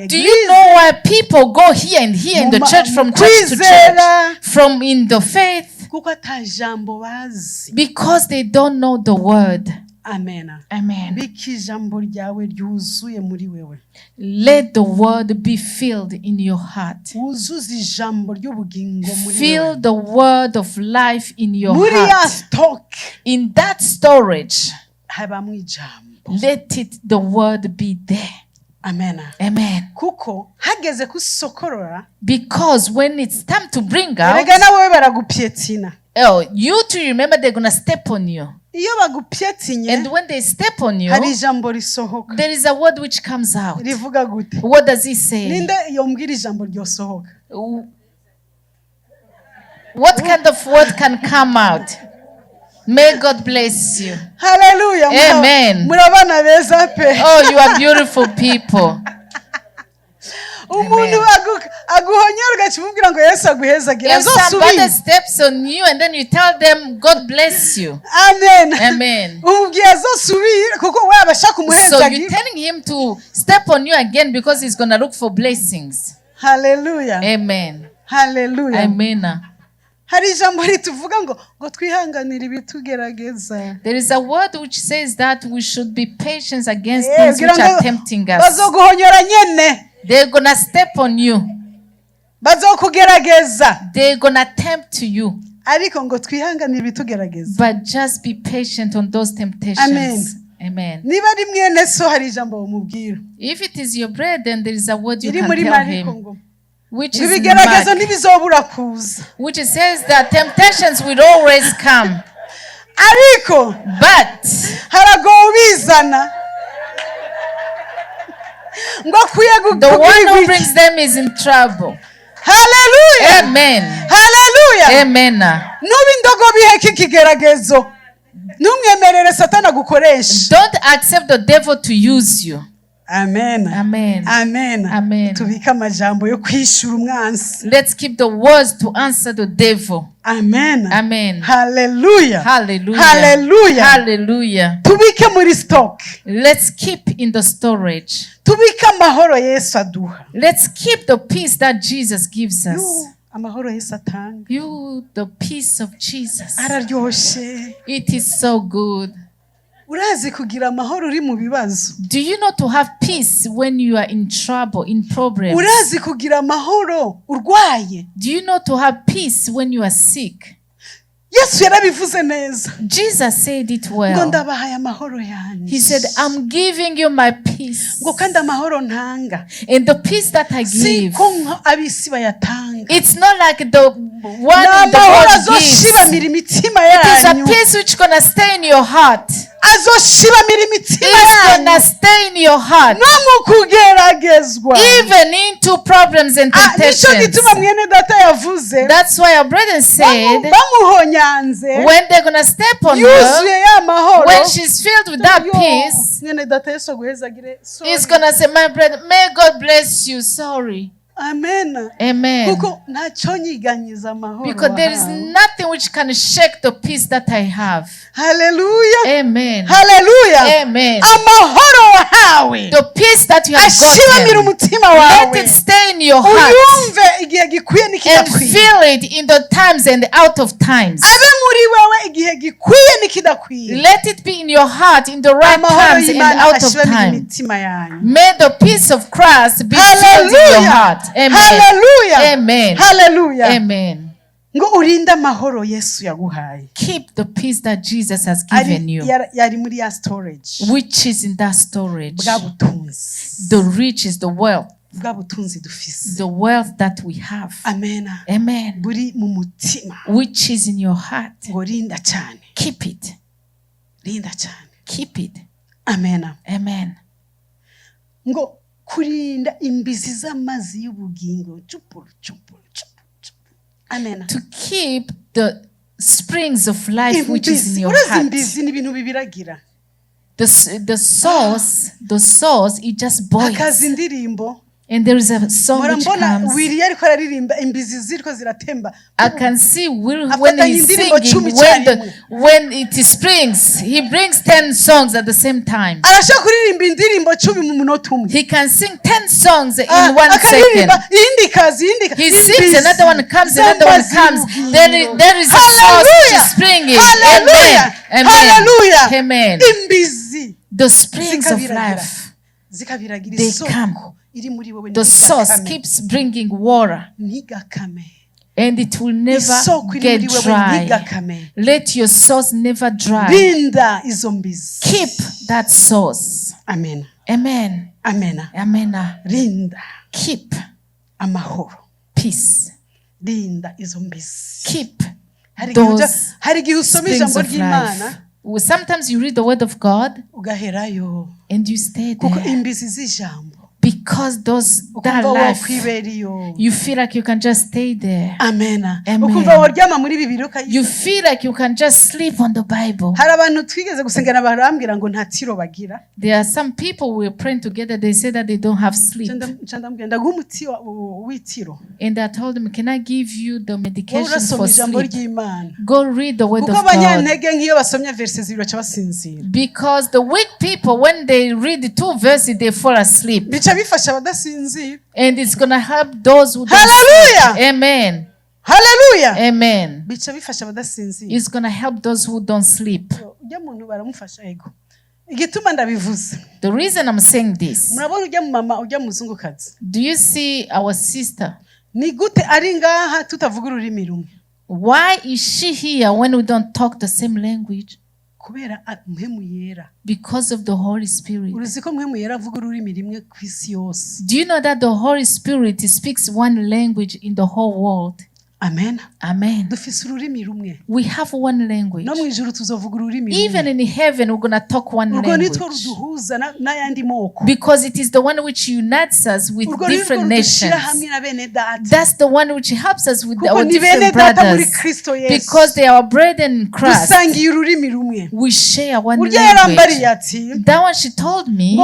S2: Do you know why people go here and here in the church, from church to church, from in the faith? Because they don't know the word.
S1: Amen.
S2: Amen. Let the word be filled in your heart. Fill the word of life in your heart. In that storage, let the word be there.
S1: Amen.
S2: Amen.
S1: Kuko hageze kusokorora,
S2: because when it's time to bring out, you to remember they're going to step on you. And when they step on you, there is a word which comes out. What does he say? What kind of word can come out? May God bless you.
S1: Hallelujah.
S2: Amen. Oh, you are beautiful people. If somebody steps on you and then you tell them, God bless you.
S1: Amen.
S2: Amen. So you're telling him to step on you again because he's going to look for blessings.
S1: Hallelujah.
S2: Amen.
S1: Hallelujah.
S2: Amen.
S1: There is a
S2: word which says that we should be patient against things which are tempting us. They're going to step on you. They're going to tempt you. But just be patient on those temptations. Amen. If it is your bread, then there is a word you can tell him. Which is Mark, which says that temptations will always come. But the one who brings them is in trouble.
S1: Hallelujah.
S2: Amen.
S1: Hallelujah.
S2: Amen. Don't accept the devil to use you.
S1: Amen.
S2: Amen.
S1: Amen.
S2: Amen. Let's keep the words to answer the devil.
S1: Amen.
S2: Amen.
S1: Hallelujah.
S2: Hallelujah.
S1: Hallelujah.
S2: Hallelujah. Let's keep in the storage. Let's keep the peace that Jesus gives us. You, the peace of Jesus. It is so good. Do you know to have peace when you are in trouble, in problems? Do you know to have peace when you are sick?
S1: Yesu yarabivuze neza.
S2: Jesus said it well.
S1: Ngo ndabahaye amahoro yanjye.
S2: He said, I'm giving you my peace.
S1: Ngo kandi amahoro ntanga.
S2: And the peace that I give,
S1: abisi bayatanga.
S2: It's not like the one the world gives. It is a peace which is going to stay in your heart. It's going to stay in your heart. Even into problems and temptations. That's why our brother said, when they're going to step on her, when she's filled with that peace, he's going to say, my brother, may God bless you. Sorry.
S1: Amen.
S2: Amen. Because there is nothing which can shake the peace that I have.
S1: Hallelujah.
S2: Amen.
S1: Hallelujah.
S2: Amen.
S1: The
S2: peace that you have gotten, let it stay in your heart and feel it in the times and out of times. Let it be in your heart in the right times and out of time. May the peace of Christ be filled in your heart. Amen.
S1: Hallelujah.
S2: Amen.
S1: Hallelujah.
S2: Amen. Keep the peace that Jesus has given you, which is in that storage. The riches, the wealth, the wealth that we have.
S1: Amen.
S2: Amen. Which is in your heart. Keep it. Keep it.
S1: Amen.
S2: Amen.
S1: Kurinda imbizi z'amazi y'ubugingo. Amen.
S2: To keep the springs of life which is in your heart. The source, it just boils. And there is a song which comes. I can see Will when he's singing, when it springs, he brings 10 songs at the same time. He can sing 10 songs in 1 second. He sings, another one comes, another one comes. There is a source which is springing. Amen. Amen. Amen. The springs of life, they come. The source keeps bringing water, and it will never get dry. Let your source never dry. Keep that source.
S1: Amen.
S2: Amen.
S1: Amen.
S2: Amen.
S1: Rinda.
S2: Keep
S1: amahoro.
S2: Peace.
S1: Rinda izo mbizi.
S2: Keep those springs of life. Sometimes you read the word of God and you stay there. Because that life, you feel like you can just stay there.
S1: Amen.
S2: Amen. You feel like you can just sleep on the Bible. There are some people we are praying together, they say that they don't have sleep. And I told them, can I give you the medication for sleep? Go read the word of God. Because the weak people, when they read 2 verses, they fall asleep. And it's going to help those who don't sleep. Amen.
S1: Hallelujah.
S2: Amen. It's going to help those who don't sleep. The reason I'm saying this, do you see our sister? Why is she here when we don't talk the same language? Because of the Holy Spirit. Do you know that the Holy Spirit speaks 1 language in the whole world?
S1: Amen.
S2: Amen. We have 1 language. Even in heaven, we're going to talk 1 language. Because it is the one which unites us with different nations. That's the one which helps us with our different brothers. Because they are brethren in Christ. We share 1 language. That one she told me,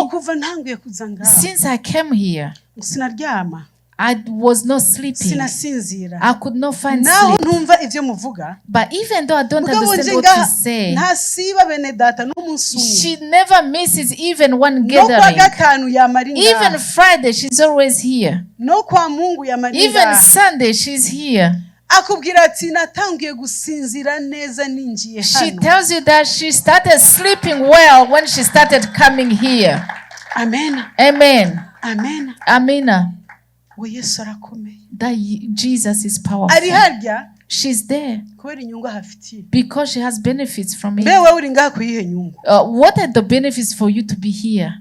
S2: since I came here, I was not sleeping. I could not find sleep. But even though I don't understand what you say, she never misses even 1 gathering. Even Friday, she's always here. Even Sunday, she's here. She tells you that she started sleeping well when she started coming here.
S1: Amen.
S2: Amen.
S1: Amen.
S2: Amina. That Jesus is powerful. she's there
S1: kubera inyungu ahafitiye.
S2: because she has benefits from it.
S1: Mbe wewe uri ngaha kuyihe nyungu?
S2: What are the benefits for you to be here?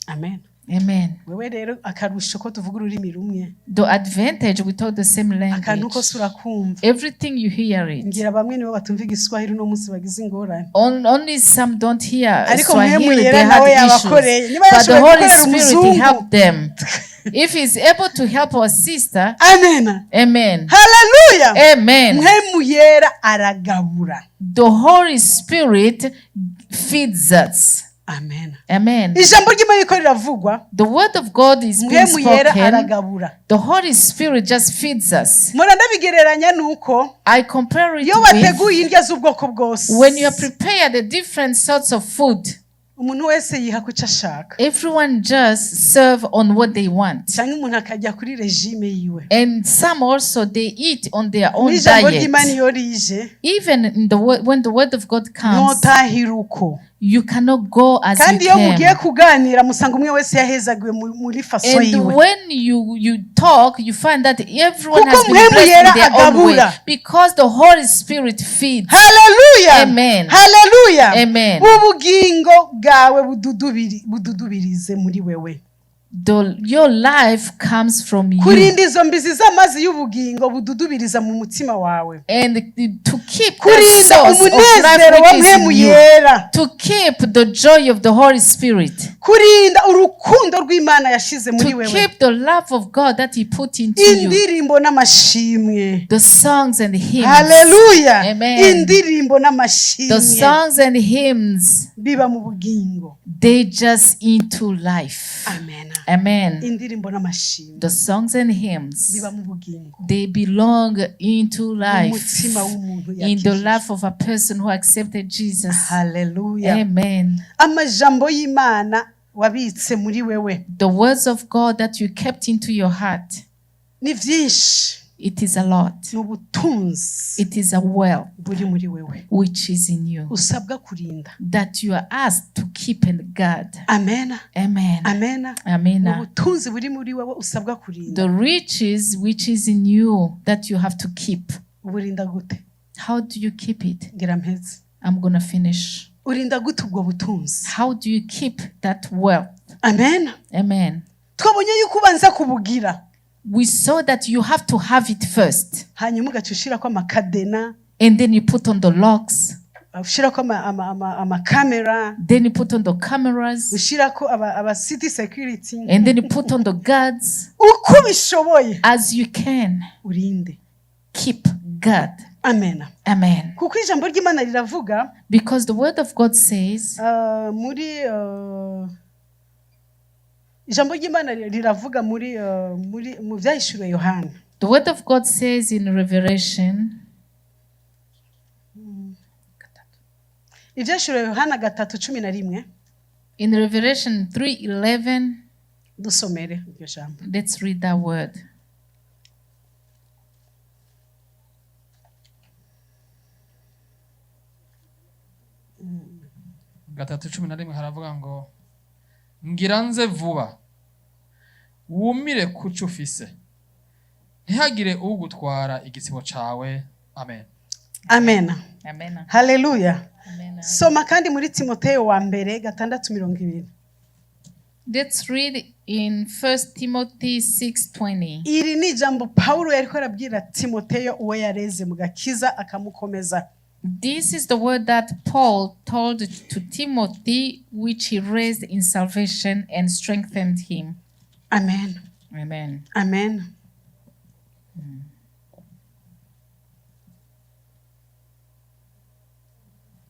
S1: Amen.
S2: Amen.
S1: Wewe rero akarusho ko tuvuga ururimi rumwe.
S2: The advantage, we talk the same
S1: Akantu ko
S2: language.
S1: surakumva.
S2: Everything you hear it.
S1: Ngira bamwe nibo batumva igiswahili no munsi bagize ingorane.
S2: Only some don't hear
S1: Ariko
S2: Swahili,
S1: mpemu
S2: they
S1: yera nawe
S2: had issues.
S1: yabakoreye. Niba
S2: But the
S1: yashoboye
S2: Holy
S1: gukorera
S2: Spirit
S1: umuzungu.
S2: helped them. If he's able to help our sister,
S1: Amen.
S2: amen.
S1: Hallelujah.
S2: Amen.
S1: Mpemu yera aragabura.
S2: The Holy Spirit feeds us.
S1: Amen.
S2: Amen.
S1: Ijambo ry'Imana riko riravugwa.
S2: The word of God is being
S1: Mpemu yera
S2: spoken.
S1: aragabura.
S2: The Holy Spirit just feeds us.
S1: Mura ndabigereranya nuko
S2: I compare it
S1: iyo
S2: with
S1: bateguye indya z'ubwoko bwose.
S2: when you prepare the different sorts of food.
S1: Umuntu wese yiha kuco ashaka.
S2: Everyone just serve on what they want.
S1: Cyangwa umuntu akajya kuri regime yiwe.
S2: And some also they eat on their own
S1: N'ijambo ry'Imana
S2: diet.
S1: iyo rije
S2: Even in when the word of God comes,
S1: ntotahira uko.
S2: you cannot go as you
S1: Kandi iyo mugiye
S2: came.
S1: kuganira musanga umwe wese yahezagiwe muri faso
S2: And
S1: yiwe.
S2: when you talk, you find that everyone
S1: Kuko
S2: has been
S1: mpemu
S2: blessed
S1: yera
S2: in their own way.
S1: agabura.
S2: Because the Holy Spirit feeds.
S1: Hallelujah.
S2: Amen.
S1: Hallelujah.
S2: Amen.
S1: Ubugingo bwawe bududubirize muri wewe.
S2: Your life comes from you.
S1: Kurinda izo mbizi z'amazi y'ubugingo bududubiriza mu mutima wawe.
S2: And to keep the
S1: Kurinda
S2: source of
S1: umunezero
S2: life
S1: wa
S2: which is
S1: mpemu
S2: in you.
S1: yera.
S2: To keep the joy of the Holy Spirit.
S1: Kurinda urukundo rw'Imana yashize muri
S2: To
S1: wewe.
S2: keep the love of God that He put into you.
S1: Indirimbo n'amashimwe.
S2: The songs and hymns.
S1: Hallelujah.
S2: Amen.
S1: Indirimbo n'amashimwe.
S2: The songs and hymns,
S1: biba mu bugingo.
S2: they just into life.
S1: Amen.
S2: Amen.
S1: Indirimbo n'amashimwe.
S2: The songs and hymns,
S1: biba mu bugingo.
S2: they belong into life.
S1: Umutima w'umuntu
S2: In the
S1: yakijije.
S2: life of a person who accepted Jesus.
S1: Hallelujah.
S2: Amen.
S1: Amajambo y'Imana wabitse muri wewe
S2: The words of God that you kept into your heart,
S1: ni vyinshi.
S2: it is a lot.
S1: N'ubutunzi
S2: It is a well
S1: buri muri wewe
S2: which is in you
S1: usabwa kurinda.
S2: that you are asked to keep and guard.
S1: Amen.
S2: Amen.
S1: Amen.
S2: Amen.
S1: Ubutunzi buri muri wewe usabwa kurinda.
S2: The riches which is in you that you have to keep.
S1: Uburinda gute?
S2: How do you keep it?
S1: Ngira mpeze.
S2: I'm going to finish.
S1: Urinda gute ubwo butunzi?
S2: How do you keep that wealth?
S1: Amen.
S2: Amen.
S1: Twabonye yuko ubanza kubugira.
S2: We saw that you have to have it first.
S1: Hanyuma ugacushirako amakadena.
S2: And then you put on the locks.
S1: Ushirako amakamera.
S2: Then you put on the cameras.
S1: Ushirako aba city security.
S2: And then you put on the guards.
S1: Uko bishoboye.
S2: As you can.
S1: Urinde.
S2: Keep guard.
S1: Amen.
S2: Amen.
S1: Kuko ijambo ry'Imana riravuga.
S2: Because the word of God says.
S1: Ijambo ry'Imana riravuga mu vyahishuriwe Yohana.
S2: The word of God says in Revelation.
S1: Ivyahishuriwe Yohana 3:11.
S2: In Revelation 3:11.
S1: Dusomere iryo jambo.
S2: Let's read that word.
S3: gatatu 11 haravuga ngo ngira nze vuba wumire kuco ufise ntihagire ugutwara igisibo cawe. Amen.
S1: Amen.
S2: Amen.
S1: Hallelujah.
S2: Amen.
S1: Soma kandi muri Timoteyo wa mbere 6:20.
S2: Let's read in 1 Timothy 6:20.
S1: Iri ni jambo Paulo yariko arabwira Timoteyo uwo yareze mu gakiza akamukomeza.
S2: This is the word that Paul told to Timothy, which he raised in salvation and strengthened him.
S1: Amen.
S2: Amen.
S1: Amen.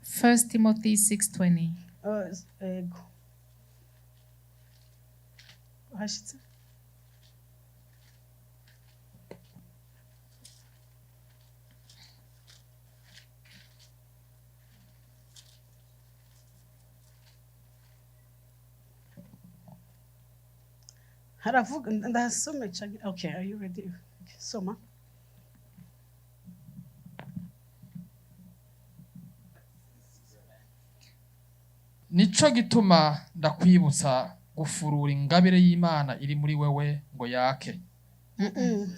S2: 1 Timothy 6:20.
S1: Haravuga ndasome cyane. Okay, are you ready? Okay, soma.
S3: Nico gituma ndakwibutsa gufurura ingabire y'Imana iri muri wewe ngo yake.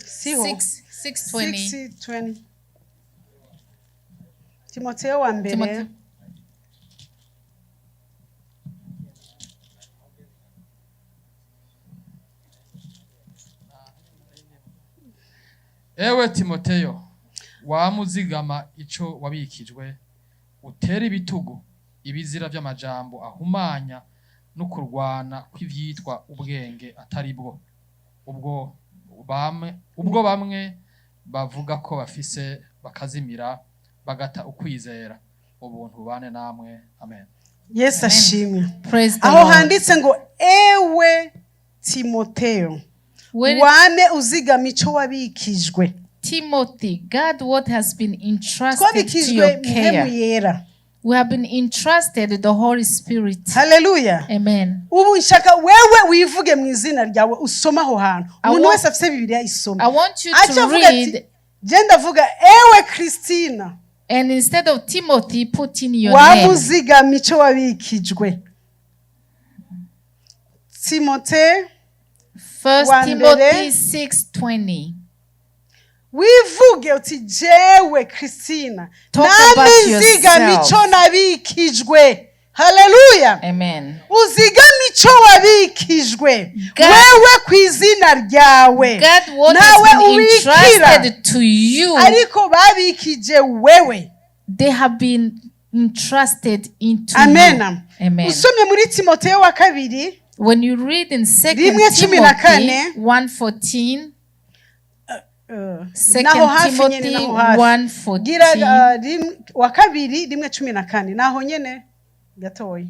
S1: Siho.
S2: 6:20.
S1: 6:20. Timoteyo wa mbere
S3: Ewe Timoteyo, wamuzigama ico wabikijwe, utera ibitugu ibizira vy'amajambo ahumanya no kurwana kw'ivyitwa ubwenge atari bwo. Ubwo bamwe bavuga ko bafise bakazimira bagata ukwizera. Ubuntu bubane namwe. Amen.
S1: Yes, ashimwe. Aho handitse ngo ewe Timoteyo, wame uzigama ico wabikijwe.
S2: Timothy, guard what has been entrusted to your care. We have been entrusted the Holy Spirit.
S1: Hallelujah.
S2: Amen.
S1: Ubu nshaka wewe wivuge mu izina ryawe usoma aho hantu. Umuntu wese afite Bibiliya isoma.
S2: I want you to read.
S1: Genda vuga ewe Christina.
S2: And instead of Timothy, put in your name.
S1: Wamuzigama ico wabikijwe. Timote
S2: 1 Timothy 6:20.
S1: Wivuge uti jewe Christina nzigama ico nabikijwe. Hallelujah.
S2: Amen.
S1: Uzigama ico wabikijwe wewe kwizina ryawe nawe ubikira
S2: to you,
S1: ariko babikije wewe.
S2: They have been entrusted into
S1: Amen.
S2: you. Amen.
S1: Usomye muri Timoteyo wa kabiri,
S2: when you read in 2 Timothy 1:14, 2 Timothy 1:14,
S1: wa kabiri 1:14 naho nyene gatoyi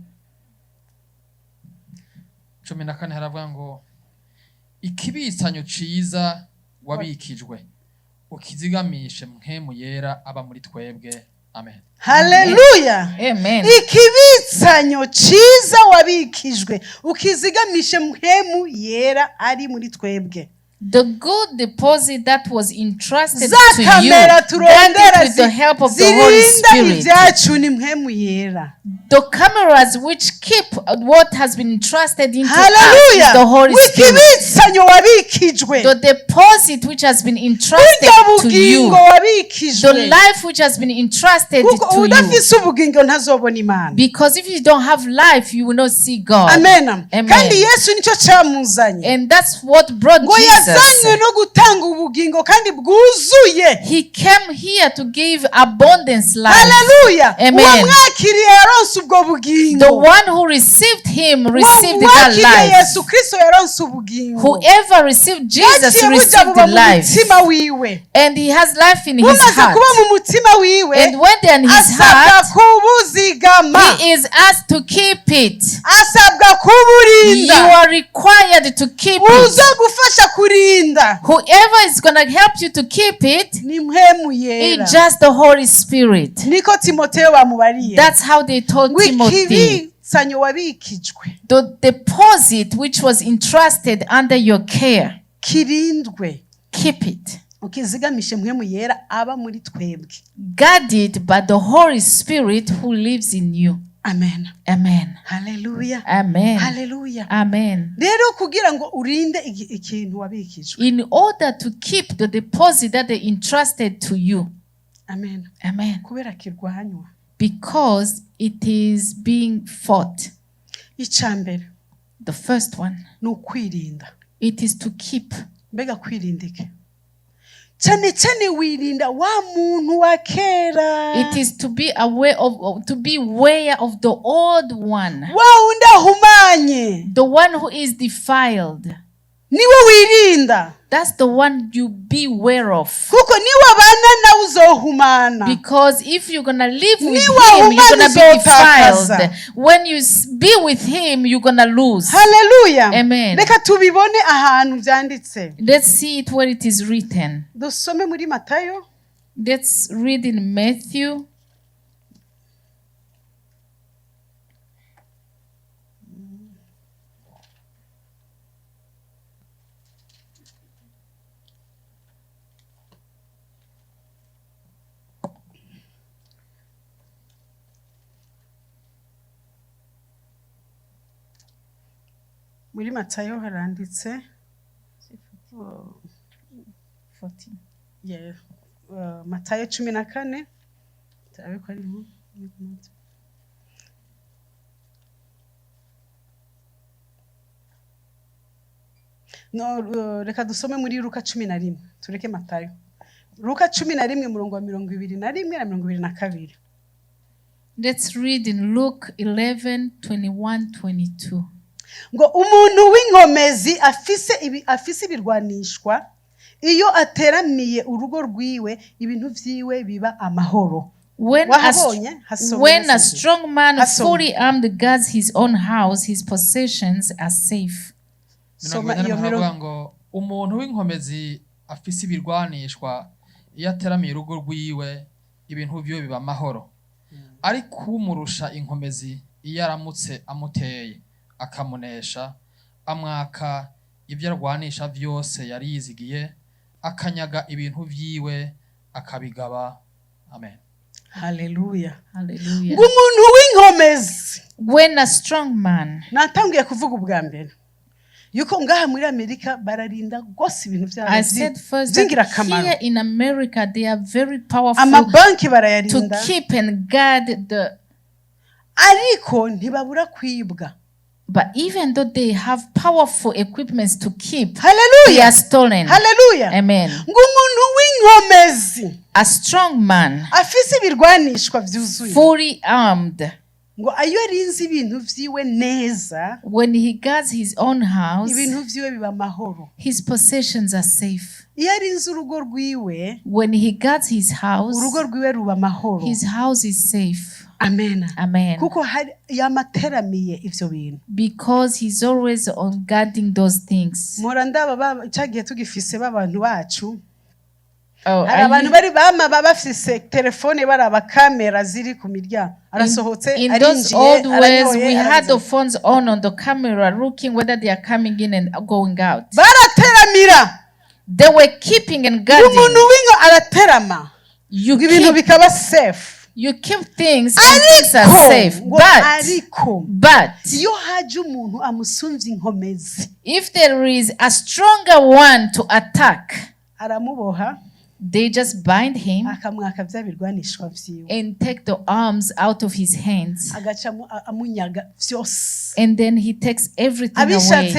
S3: 14 haravuga ngo ikibitsanyo ciza wabikijwe ukizigamishe mpemu yera aba muri twebwe. Amen.
S1: Hallelujah.
S2: Amen.
S1: Ikibitsanyo ciza wabikijwe ukizigamishe mpemu yera ari muri twebwe.
S2: The good deposit that was entrusted to you,
S1: with
S2: the help of the Holy Spirit. The cameras which keep what has been entrusted into us is the Holy Spirit. The deposit which has been entrusted to you, the life which has been entrusted to you. Because if you don't have life, you will not see God.
S1: Amen.
S2: Amen. And that's what brought Jesus. He came here to give abundance life.
S1: Hallelujah.
S2: Amen. The one who received him received that life. Whoever received Jesus received the life. And he has life in his heart. And when they're in his heart, he is asked to keep it. You are required to keep it. Whoever is going to help you to keep it is just the Holy Spirit. That's how they told Timothy. The deposit which was entrusted under your care, keep it. Guarded by the Holy Spirit who lives in you.
S1: Amen.
S2: Amen.
S1: Hallelujah.
S2: Amen.
S1: Hallelujah.
S2: Amen. In order to keep the deposit that they entrusted to you.
S1: Amen.
S2: Amen. Because it is being fought. The first one. It is to keep. It is to be aware of, to be aware of the old one. The one who is defiled. That's the one you beware of. Because if you're gonna live with him, you're gonna be defiled. When you be with him, you're gonna lose.
S1: Hallelujah.
S2: Amen. Let's see it where it is written. Let's read in Matthew.
S1: Muri Matayo haranditse
S2: 14.
S1: Yeah. Matayo 14 No, reka dusome muri Luka 11 tureke Matayo. Luka 11 murongo wa 21 na 22.
S2: Let's read in Luke 11:21-22.
S1: Ngo umuntu w'inkomezi afise ibirwanishwa iyo ateramiye urugo rwiwe ibintu vyiwe biba amahoro.
S2: When a strong man fully armed guards his own house, his possessions are safe.
S3: Ngo umuntu w'inkomezi afise ibirwanishwa iyo ateramiye urugo rwiwe ibintu vyiwe biba amahoro. Ariko umurusha inkomezi iyo aramutse amuteye akamunesha amwaka ibyo arwanisha vyose yari yizigiye akanyaga ibintu vyiwe akabigaba. Amen.
S1: Hallelujah.
S2: Hallelujah.
S1: Umuntu w'inkomezi,
S2: when a strong man,
S1: natangiye kuvuga ubwa mbere yuko ngaha muri Amerika bararinda gose ibintu byabo.
S2: I said first that here in America they are very powerful
S1: amabanki barayarinda
S2: to keep and guard the,
S1: ariko ntibabura kwibwa.
S2: But even though they have powerful equipments to keep,
S1: hallelujah,
S2: they are stolen.
S1: Hallelujah.
S2: Amen.
S1: Ngumuntu w'inkomezi,
S2: a strong man,
S1: afise ibirwanishwa vyuzuye,
S2: fully armed,
S1: ngo ayo arinze ibintu vyiwe neza,
S2: when he guards his own house,
S1: ibintu vyiwe biba amahoro,
S2: his possessions are safe.
S1: Iyo arinze urugo rwiwe,
S2: when he guards his house,
S1: urugo rwiwe ruba amahoro,
S2: his house is safe.
S1: Amen.
S2: Amen.
S1: Kuko yamateramiye ivyo bintu.
S2: Because he's always on guarding those things.
S1: Mora ndaba cyagiye tugifise babantu bacu. Abantu bari bafise telefone baraba kamera ziri ku miryango. Arasohotse
S2: arinjiye. In those old ways we had the phones on the camera looking whether they are coming in and going out.
S1: Barateramira.
S2: They were keeping and guarding.
S1: Umuntu wingo araterama. Ibintu bikaba safe.
S2: You keep things and things are safe. But if there is a stronger one to attack, they just bind him and take the arms out of his hands. And then he takes everything away.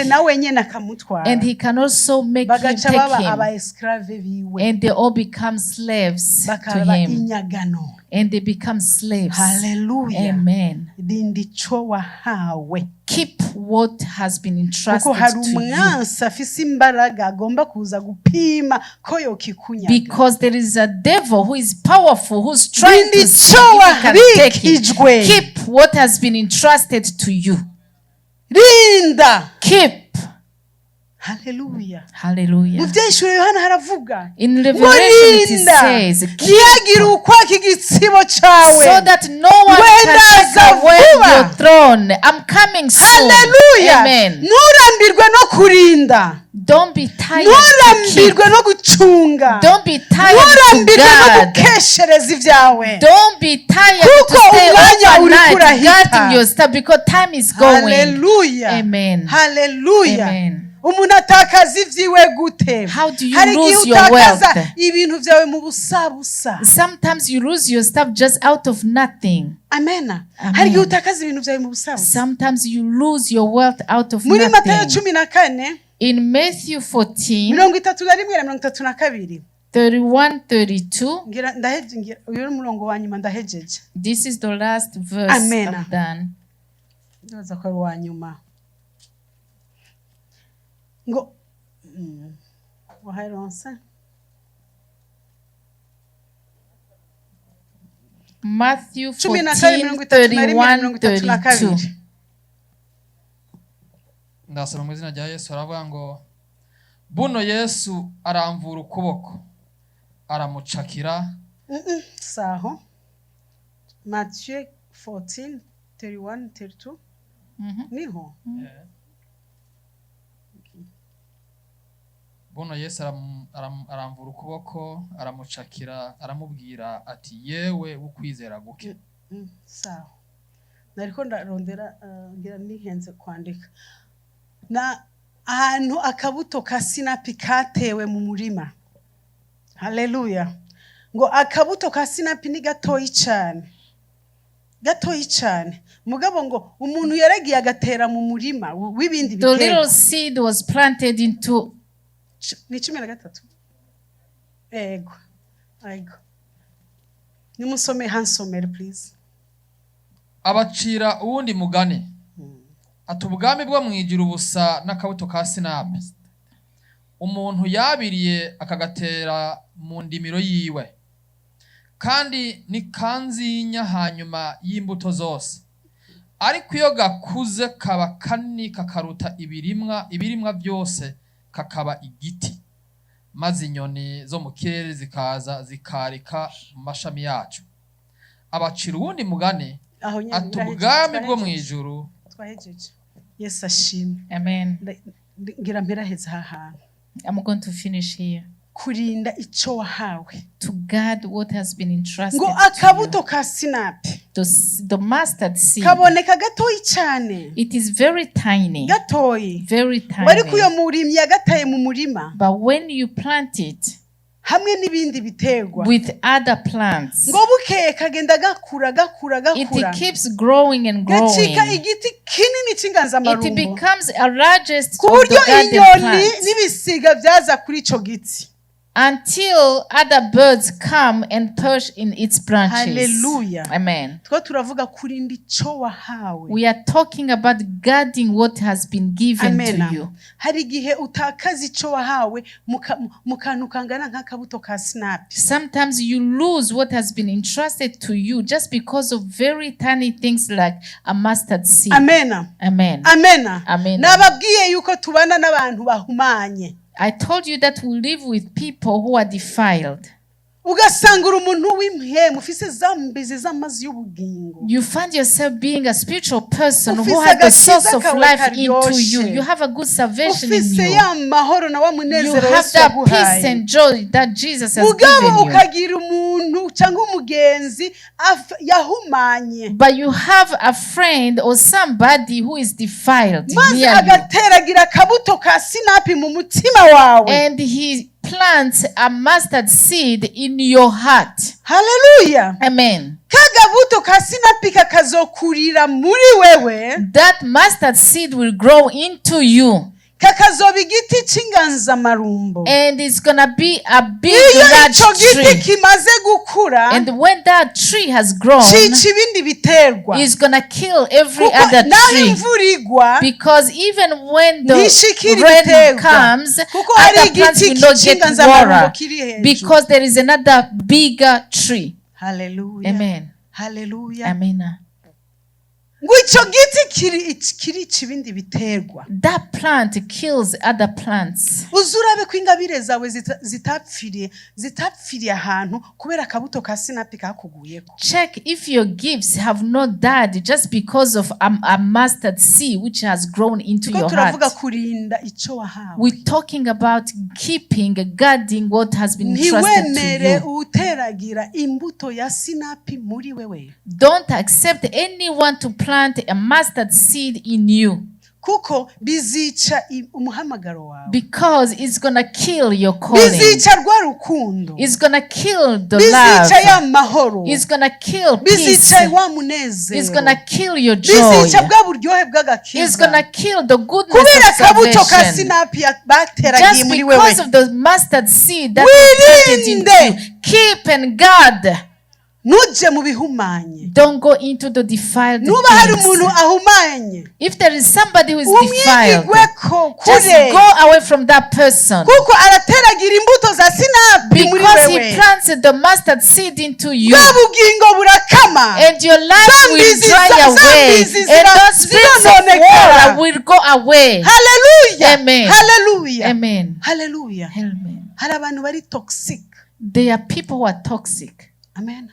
S2: And he can also make him take him. And they all become slaves to him. And they become slaves.
S1: Hallelujah.
S2: Amen. Keep what has been entrusted to you. Because there is a devil who is powerful, who's trying to see if he can take it. Keep what has been entrusted to you.
S1: RINDA.
S2: Keep.
S1: Hallelujah.
S2: Hallelujah.
S1: In
S2: Revelation it says, so that no one can take away your throne. I'm coming soon.
S1: Hallelujah.
S2: Amen. Don't be tired to keep. Don't be tired to guard. Don't be tired to stay overnight guarding your stuff because time is going.
S1: Hallelujah.
S2: Amen.
S1: Hallelujah.
S2: Amen.
S1: How do
S2: you lose your wealth?
S1: Sometimes
S2: you lose your stuff just out of nothing.
S1: Amen.
S2: Sometimes you lose your wealth out of nothing. In Matthew 14, 31-32, this is the last verse.
S1: Amen.
S2: I'm done.
S1: Ngo
S2: Matthew 14:31-32.
S3: Ndasoma mu izina rya Yesu aravuga ngo buno Yesu aramvura ukuboko aramucakira
S1: saho. Matthew 14:31-32. Niho.
S3: Buno Yesu aramvura ukuboko aramucakira aramubwira ati yewe ukwizera guke.
S1: Sawa. Nariko ndarondera ngira nihenze kwandika. Na ahantu akabuto ka sinapi katewe mu murima. Hallelujah. ngo akabuto ka sinapi ni gatoyi cyane mugabo ngo umuntu yaragiye agatera mu murima w'ibindi
S2: biterwa.
S1: The
S2: little seed was planted into
S1: ni 13 ego nimusome hansomere please.
S3: abacira uwundi mugani ati ubwami bwo mwijira ubusa n'akabuto ka sinapi umuntu yabiriye akagatera mu ndimiro yiwe kandi ni kanzinya hanyuma y'imbuto zose ariko iyo gakuze kaba kanini kakaruta ibirimwa byose kakaba igiti maze inyoni zo mu kirere zikaza zikarika mu mashami yacu. abacira uwundi mugani ati ubwami bwo mwijuru
S1: twahejeje. Yes ashimwe.
S2: Amen.
S1: Ngira mpiraheza hahantu.
S2: I'm going to finish here.
S1: Kurinda ico wahawe.
S2: To guard what has been entrusted
S1: ngo akabuto ka sinapi.
S2: The mustard seed.
S1: Kaboneka gatoyi cyane.
S2: It is very tiny.
S1: Gatoyi.
S2: Very tiny.
S1: Bari kuyo murimyi yagataye mu murima.
S2: But when you plant it
S1: hamwe n'ibindi biterwa
S2: with other plants,
S1: ngo bukeye kagenda gakura.
S2: It keeps growing and growing.
S1: Gacika igiti kinini cy'inganzamarumbo.
S2: It becomes a largest
S1: ku
S2: of the
S1: buryo
S2: garden
S1: inyoni
S2: plants.
S1: n'ibisiga byaza kuri ico giti.
S2: Until other birds come and perch in its branches.
S1: Hallelujah.
S2: Amen.
S1: Turavuga kurinda ico wahawe.
S2: We are talking about guarding what has been given
S1: Amen.
S2: to you.
S1: Hari gihe utakaza ico wahawe mukantu kangana nk'akabuto ka sinapi.
S2: Sometimes you lose what has been entrusted to you just because of very tiny things like a mustard seed.
S1: Amen.
S2: Amen.
S1: Amen.
S2: Amen.
S1: Nababwiye yuko tubana n'abantu bahumanye.
S2: I told you that we live with people who are defiled.
S1: Ugasangura umuntu w'impemu ufise zambizi z'amazi y'ubugingo.
S2: You find yourself being a spiritual person who has the source of life into you. You have a good salvation in you. You have that peace and joy that Jesus has given you.
S1: Ukagira umuntu cyangwa umugenzi yahumanye.
S2: But you have a friend or somebody who is defiled
S1: maze
S2: near you.
S1: Agateragira akabuto ka sinapi mu mutima wawe.
S2: And he plants a mustard seed in your heart.
S1: Hallelujah.
S2: Amen.
S1: Kagabuto ka sinapi kakazokurira muri wewe.
S2: That mustard seed will grow into you.
S1: Kakazoba igiti cy'inganzamarumbo.
S2: And it's gonna be a big large tree.
S1: Kimaze gukura.
S2: And when that tree has grown,
S1: ibindi biterwa.
S2: It's gonna kill every other tree. Because even when the rain comes, other plants will not get water. Because there is another bigger tree.
S1: Hallelujah.
S2: Amen.
S1: Hallelujah.
S2: Amen. That plant kills other plants.
S1: Uzurabe ko ingabire zawe zitapfiriye ahantu kubera akabuto ka sinapi kakuguyeko.
S2: Check if your gifts have not died just because of a mustard seed which has grown into your heart. We're talking about keeping, guarding what has been entrusted to you. Don't accept anyone to plant a mustard seed in you.
S1: Kuko bizica umuhamagaro wawe.
S2: Because it's gonna kill your calling.
S1: Bizica rwa rukundo.
S2: It's gonna kill the
S1: bizica
S2: love.
S1: Ya mahoro.
S2: It's gonna kill peace.
S1: Bizica wa munezero.
S2: It's gonna kill your joy.
S1: Bizica bwa buryohe bw'agakiza.
S2: It's gonna kill the goodness
S1: kubera
S2: of salvation.
S1: Kabuto ka sinapi bateragiye muri wewe.
S2: Just because of the mustard seed that is planted in you. Keep and guard.
S1: Nuje mu bihumanye.
S2: Don't go into the defiled
S1: Nuba hari umuntu ahumanye.
S2: If there is somebody who is defiled, just go away from that person.
S1: Kuko arateragira imbuto za sinapi muri wewe.
S2: Because he planted the mustard seed into you.
S1: Ubugingo burakama.
S2: And your life will dry away. And those springs of water will go away.
S1: Hallelujah.
S2: Amen.
S1: Hallelujah.
S2: Amen.
S1: Hallelujah.
S2: Amen.
S1: Hari abantu bari toxic.
S2: There are people who are toxic.
S1: Amen.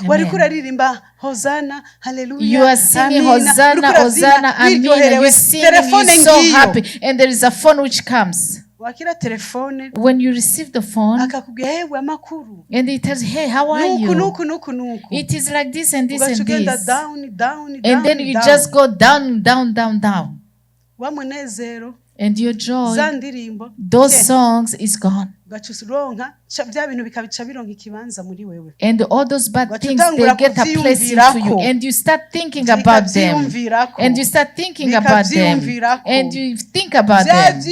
S1: Wari kuririmba Hosanna, hallelujah.
S2: You are singing Hosanna, Hosanna, Amen. You're singing, you're so happy. And there is a phone which comes. When you receive the phone, and it tells, hey, how are you? It is like this and this and this. And then you just go down, down, down, down. And your joy, those songs is gone. And all those bad things, they get a place into you, and you start thinking about them, and you start thinking about them, and you think about them,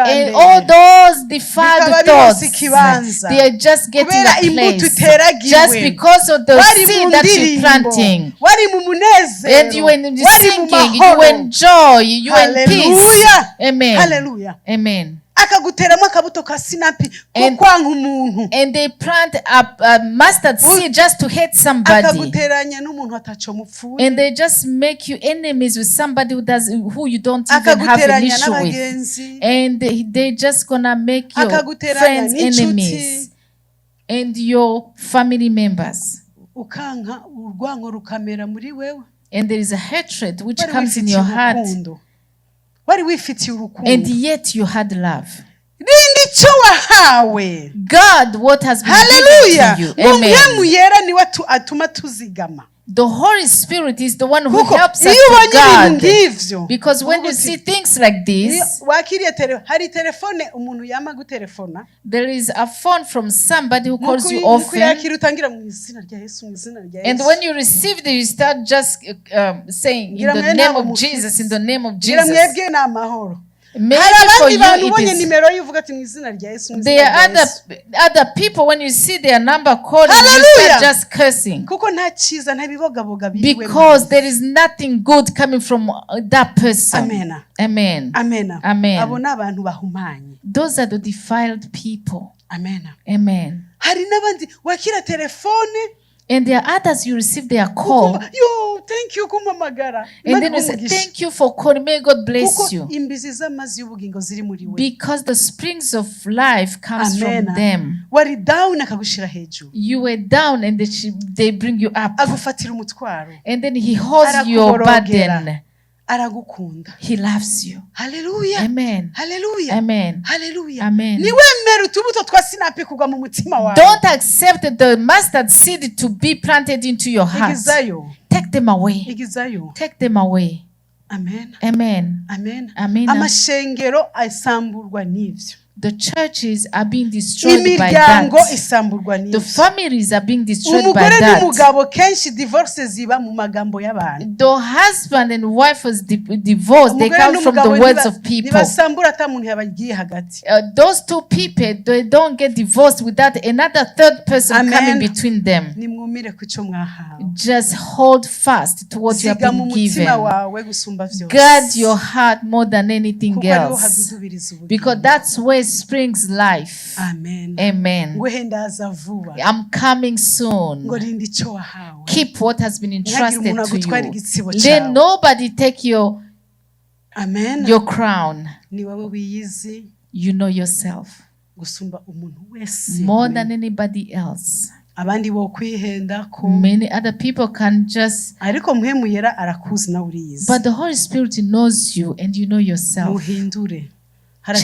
S2: and all those defiled thoughts, they are just getting a place just because of the seed that you're planting. And you are singing, you enjoy, you are in peace. Amen.
S1: Hallelujah.
S2: Amen.
S1: akaguteramo akabuto ka sinapi ko kwanga umuntu,
S2: and they plant a mustard seed just to hate somebody,
S1: akaguteranya n'umuntu ataco mupfuye,
S2: and they just make you enemies with somebody who you don't even have an issue with, and they just gonna make your friends enemies and your family members,
S1: ukanka urwango rukamera muri wewe,
S2: and there is a hatred which comes in your heart, and yet you had love. God, what has been given to you. Amen. The Holy Spirit is the one who helps us to God. Because when you see things like this, there is a phone from somebody who calls you often, and when you receive it, you start just saying, in the name of Jesus, in the name of Jesus. Maybe for you it is. There are other people, when you see their number called, you start just cursing. Because there is nothing good coming from that person.
S1: Amen.
S2: Amen.
S1: Amen.
S2: Amen. Those are the defiled people.
S1: Amen.
S2: Amen. And there are others, you receive their call.
S1: Thank you,
S2: and then you say, thank you for calling. May God bless you. Because the springs of life comes from them. You were down and they bring you up. And then he holds your burden. He loves you.
S1: Hallelujah.
S2: Amen.
S1: Hallelujah.
S2: Amen.
S1: Hallelujah.
S2: Amen.
S1: Don't
S2: accept the mustard seed to be planted into your heart. Take them away. Take them away.
S1: Amen.
S2: Amen.
S1: Amen.
S2: Amen. The churches are being destroyed by that. The families are being destroyed by that. The husband and wife was divorced. They come from the words of people. Those two people, they don't get divorced without another third person coming between them. Just hold fast to what you have been given. Guard your heart more than anything else, because that's where springs life.
S1: Amen.
S2: Amen. I'm coming soon. Keep what has been entrusted to you. Let nobody take your crown. You know yourself more than anybody else. Many other people can just, but the Holy Spirit knows you and you know yourself. Change.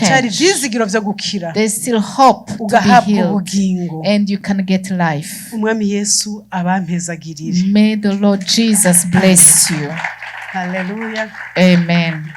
S2: There's still hope to be healed, and you can get life. May the Lord Jesus bless you.
S1: Hallelujah.
S2: Amen.